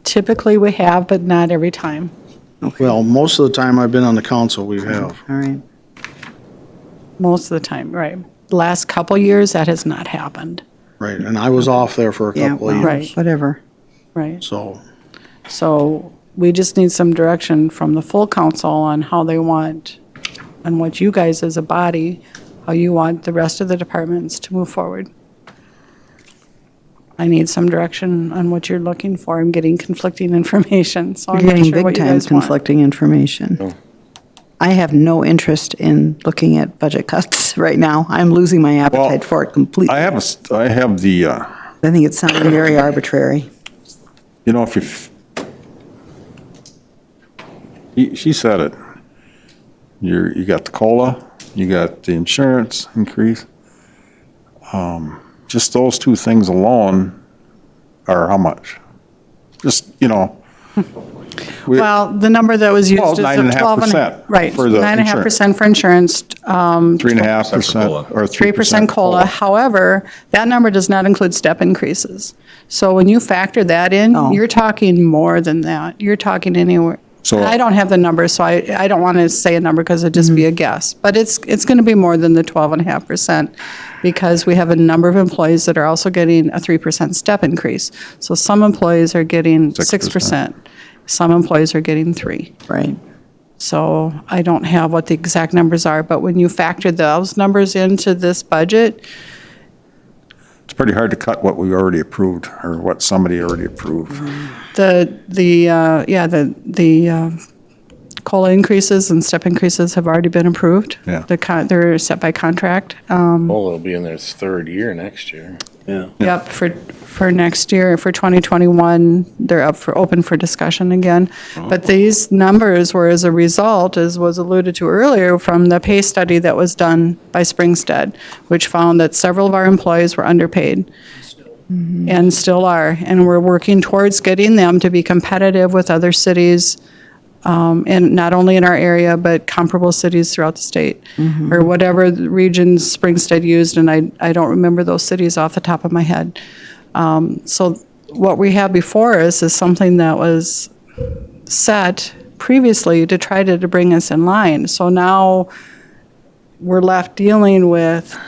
Typically we have, but not every time. Well, most of the time I've been on the council, we have. All right. Most of the time, right. Last couple years, that has not happened, Right, and I was off there for a Yeah, couple of well, years. Right. whatever. right? So, So we just need some direction from the full council on how they want, on what you guys as a body, how you want the rest of the departments to move forward. I need some direction on what you're looking for. I'm getting conflicting information, so I'm You're not getting sure what big you time guys want. conflicting information. I have no interest in looking at budget cuts right now. I'm losing my appetite for it completely. I have the, I think it sounds very arbitrary. you know, if she said it. You got the COLA, you got the insurance increase. Just those two things alone are how much? Just, you know. Well, the number that was used Well, is the 9.5% right, for the 9.5% for insurance, 3.5% or 3% COLA. However, that number does not include step increases. So when you factor that in, Oh. you're talking more than that. You're talking anywhere, So I don't have the numbers, so I don't want to say a number because it'd just be a guess. But it's going to be more than the 12.5% because we have a number of employees that are also getting a 3% step increase. So some employees are getting 6%. Some employees are getting 3%. Right. So I don't have what the exact numbers are, but when you factor those numbers into this budget, it's pretty hard to cut what we already approved or what somebody already approved. the COLA increases and step increases have already been approved. Yeah. They're set by contract. Well, it'll be in their third year next year. Yep, for next year, for 2021, they're open for discussion again. But these numbers were as a result, as was alluded to earlier, from the pay study that was done by Springstead, which found that several of our employees were underpaid. And still are. And we're working towards getting them to be competitive with other cities, and not only in our area, but comparable cities throughout the state, or whatever the regions Springstead used, and I don't remember those cities off the top of my head. So what we have before us is something that was set previously to try to bring us in line. So now we're left dealing with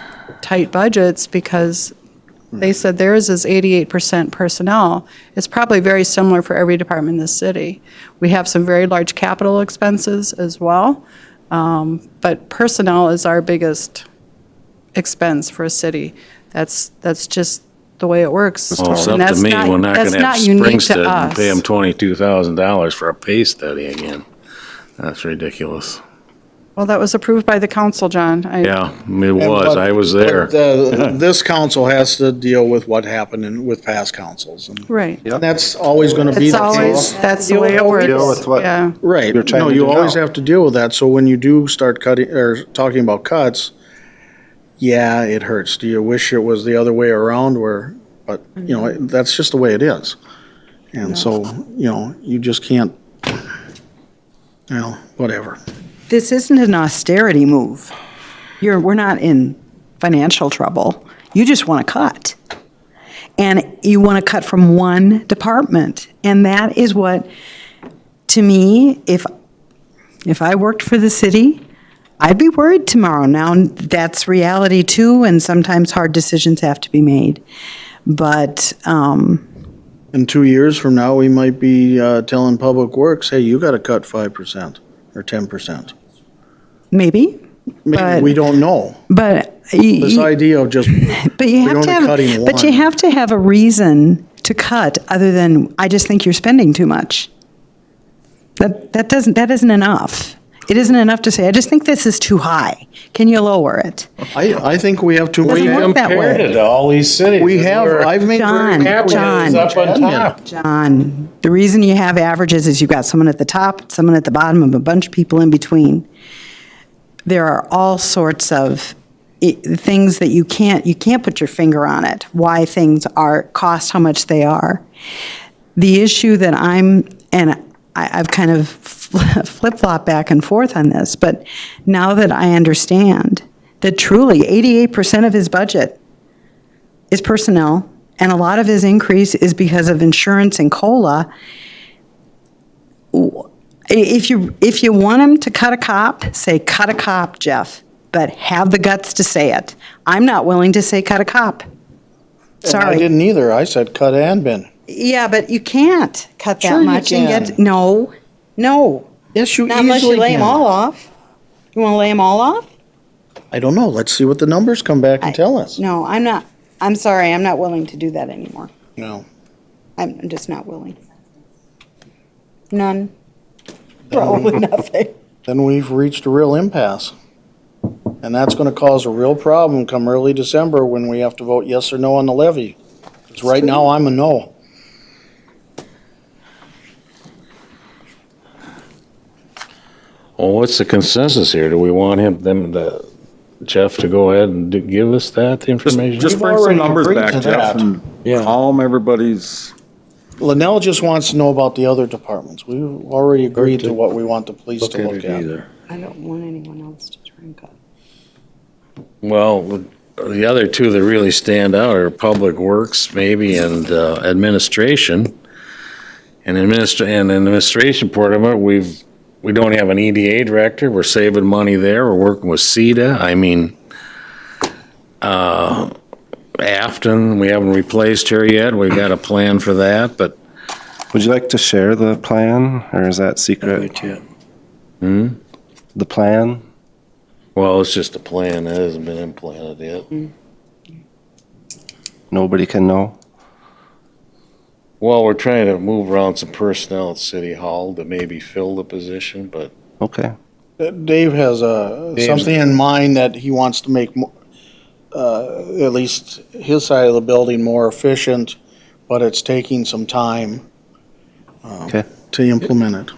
tight budgets because they said theirs is 88% personnel. It's probably very similar for every department in the city. We have some very large capital expenses as well, but personnel is our biggest expense for a city. That's just the way it works. Well, it's And up to that's me, not- we're not that's gonna have not unique to Springstead and us. pay them $22,000 for a pay study again. That's ridiculous. Well, that was approved by the council, John. Yeah, it was, I was there. But, this council has to deal with what happened with past councils. And Right. that's always going to be It's the always, case. that's the way it works. Deal with what Yeah. Right. you're trying No, to you do always now. have to deal with that. So when you do start cutting or talking about cuts, yeah, it hurts. Do you wish it was the other way around but that's just the way it is. And so, you just can't, whatever. This isn't an austerity move. We're not in financial trouble. You just want to cut. And you want to cut from one department. And that is what, to me, if I worked for the city, I'd be worried tomorrow. Now, that's reality too, and sometimes hard decisions have to be made. But, In 2 years from now, we might be telling Public Works, hey, you got to cut 5% or 10%. maybe. Maybe, But- we don't know. But This idea of just, But you have only to have, cutting but you one. have to have a reason to cut other than, I just think you're spending too much. That isn't enough. It isn't enough to say, I just think this is too high. Can you lower it? I think we have too Doesn't much. work that Compared way. it to all these cities. We have, I've made John, very John. Up on top. John, the reason you have averages is you've got someone at the top, someone at the bottom, and a bunch of people in between. There are all sorts of things that you can't put your finger on it, why things cost how much they are. The issue that I've kind of flip-flop back and forth on this, but now that I understand that truly 88% of his budget is personnel, and a lot of his increase is because of insurance and COLA, if you want him to cut a cop, say, cut a cop, Jeff, but have the guts to say it. I'm not willing to say cut a cop. I Sorry. didn't either. I said cut and bin. Yeah, but you can't cut that Sure you much and can. get, no. Yes, you Not unless you easily lay them can. all off. You want to lay them all off? I don't know. Let's see what the numbers come back and tell us. No, I'm not. I'm sorry, I'm not willing to do that anymore. No. I'm just not willing. None. Probably nothing. Then we've reached a real impasse. And that's going to cause a real problem come early December when we have to vote yes or no on the levy. 'Cause right now, I'm a no. Well, what's the consensus here? Do we want Jeff to go ahead and give us that information? Just bring some already numbers agreed back, to Jeff, that. and calm everybody's, Linnell just wants to know about the other departments. We've already agreed to what we want the police to look at. I don't want anyone else to try and cut. Well, the other two that really stand out are Public Works maybe and administration. And administration part of it, we don't have an EDA director. We're saving money there. We're working with CETA. I mean, Afton, we haven't replaced her yet. We've got a plan for that, but Would you like to share the plan, or is that secret? The plan? well, it's just a plan. It hasn't been implemented yet. Nobody can know? Well, we're trying to move around some personnel at City Hall to maybe fill the position, but Okay. Dave has something in mind that he wants to make at least his side of the building more efficient, but it's taking some time Okay. to implement it.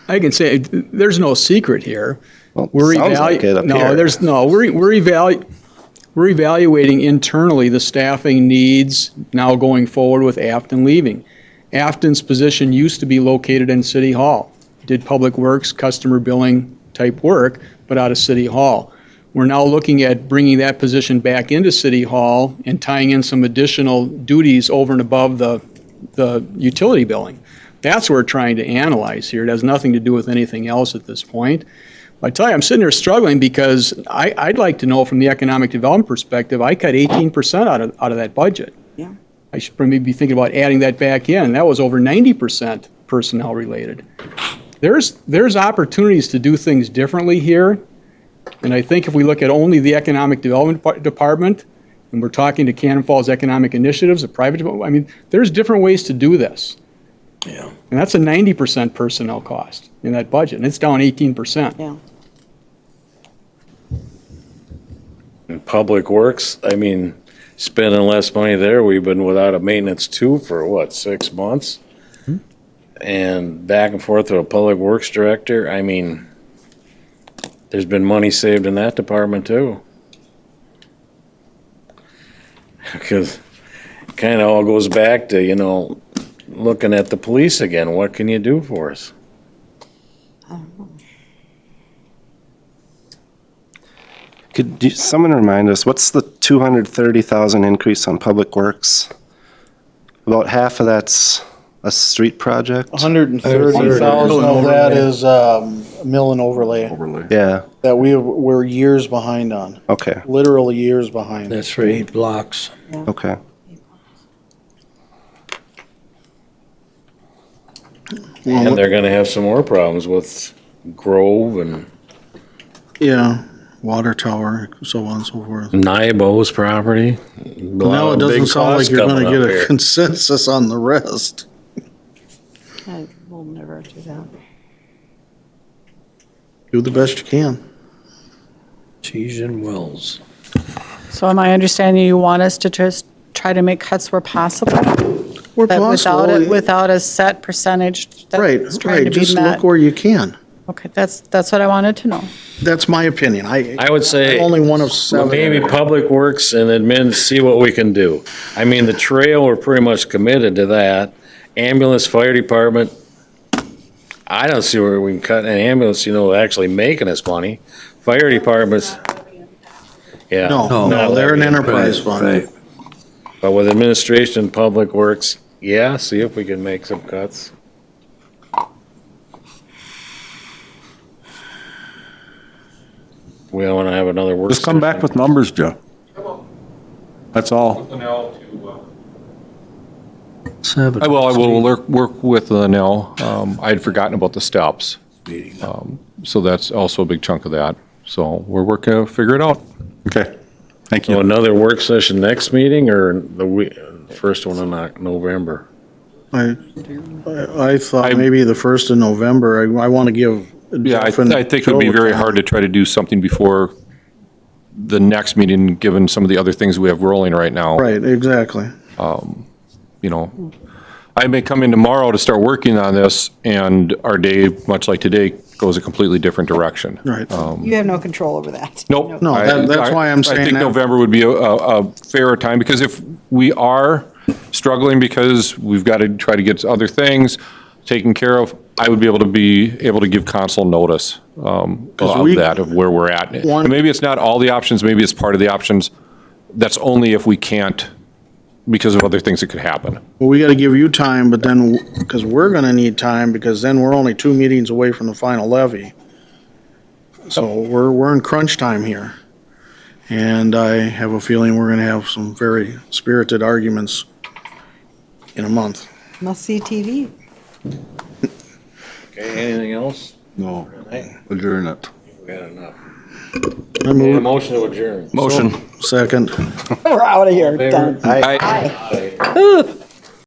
I can say, there's no secret here. Well, We're sounds like it up here. We're evaluating internally the staffing needs now going forward with Afton leaving. Afton's position used to be located in City Hall. Did public works, customer billing type work, but out of City Hall. We're now looking at bringing that position back into City Hall and tying in some additional duties over and above the utility billing. That's what we're trying to analyze here. It has nothing to do with anything else at this point. I tell you, I'm sitting here struggling because I'd like to know from the economic development perspective, I cut 18% out of that budget. Yeah. I should maybe be thinking about adding that back in. That was over 90% personnel related. There's opportunities to do things differently here. And I think if we look at only the economic development department, and we're talking to Cannon Falls Economic Initiatives, a private, I mean, there's different ways to do this. Yeah. And that's a 90% personnel cost in that budget, and it's down 18%. Yeah. in Public Works, I mean, spending less money there. We've been without a maintenance too for what, 6 months? And back and forth with a Public Works director. I mean, there's been money saved in that department too. Because it kind of all goes back to, looking at the police again. What can you do for us? Could someone remind us, what's the 230,000 increase on Public Works? About half of that's a street project? 130,000 of that is mill and overlay Yeah, that we're years behind on, okay, literally years behind. That's for 8 blocks. okay. And they're gonna have some more problems with Grove and Yeah, water tower, so on and so forth. Naibo's property. Now it doesn't sound like you're gonna get a consensus on the rest. We'll never do that. Do the best you can. Cheese and Wells. So am I understanding you want us to just try to make cuts where possible? Where But possible. without a set percentage Right, that's trying to be just met? look where you can. Okay, that's what I wanted to know. That's my opinion. I would say. I'm only one of 7. Maybe Public Works and admin, see what we can do. I mean, the trail, we're pretty much committed to that. Ambulance, fire department, I don't see where we can cut an ambulance, actually making us money. Fire departments, yeah. No, they're an enterprise fund. Right. But with administration, Public Works, yeah, see if we can make some cuts. We don't want to have another work. Just come back with numbers, Joe. That's all. Seven. Well, I will work with Nell. I had forgotten about the steps. So that's also a big chunk of that. So we're working to figure it out. Okay, thank So you. another work session next meeting or first one in November? I thought maybe the 1st of November. I want to give Yeah, Jeff and I think it would be Joe very time. hard to try to do something before the next meeting, given some of the other things we have rolling right now. Right, exactly. I may come in tomorrow to start working on this, and our day, much like today, goes a completely different direction. Right. You have no control over that. Nope. No, that's why I'm saying I think that- November would be a fairer time, because if we are struggling because we've got to try to get other things taken care of, I would be able to give council notice of that, of where we're at. And maybe it's not all the options, maybe it's part of the options. That's only if we can't because of other things that could happen. Well, we gotta give you time, but then, because we're gonna need time, because then we're only 2 meetings away from the final levy. So we're in crunch time here. And I have a feeling we're gonna have some very spirited arguments in a month. Must see TV. Okay, anything else? No, adjourn it. We had enough. I Need a move, motion to adjourn. Motion. second. We're out of here. Favor? Done. Aye. Aye.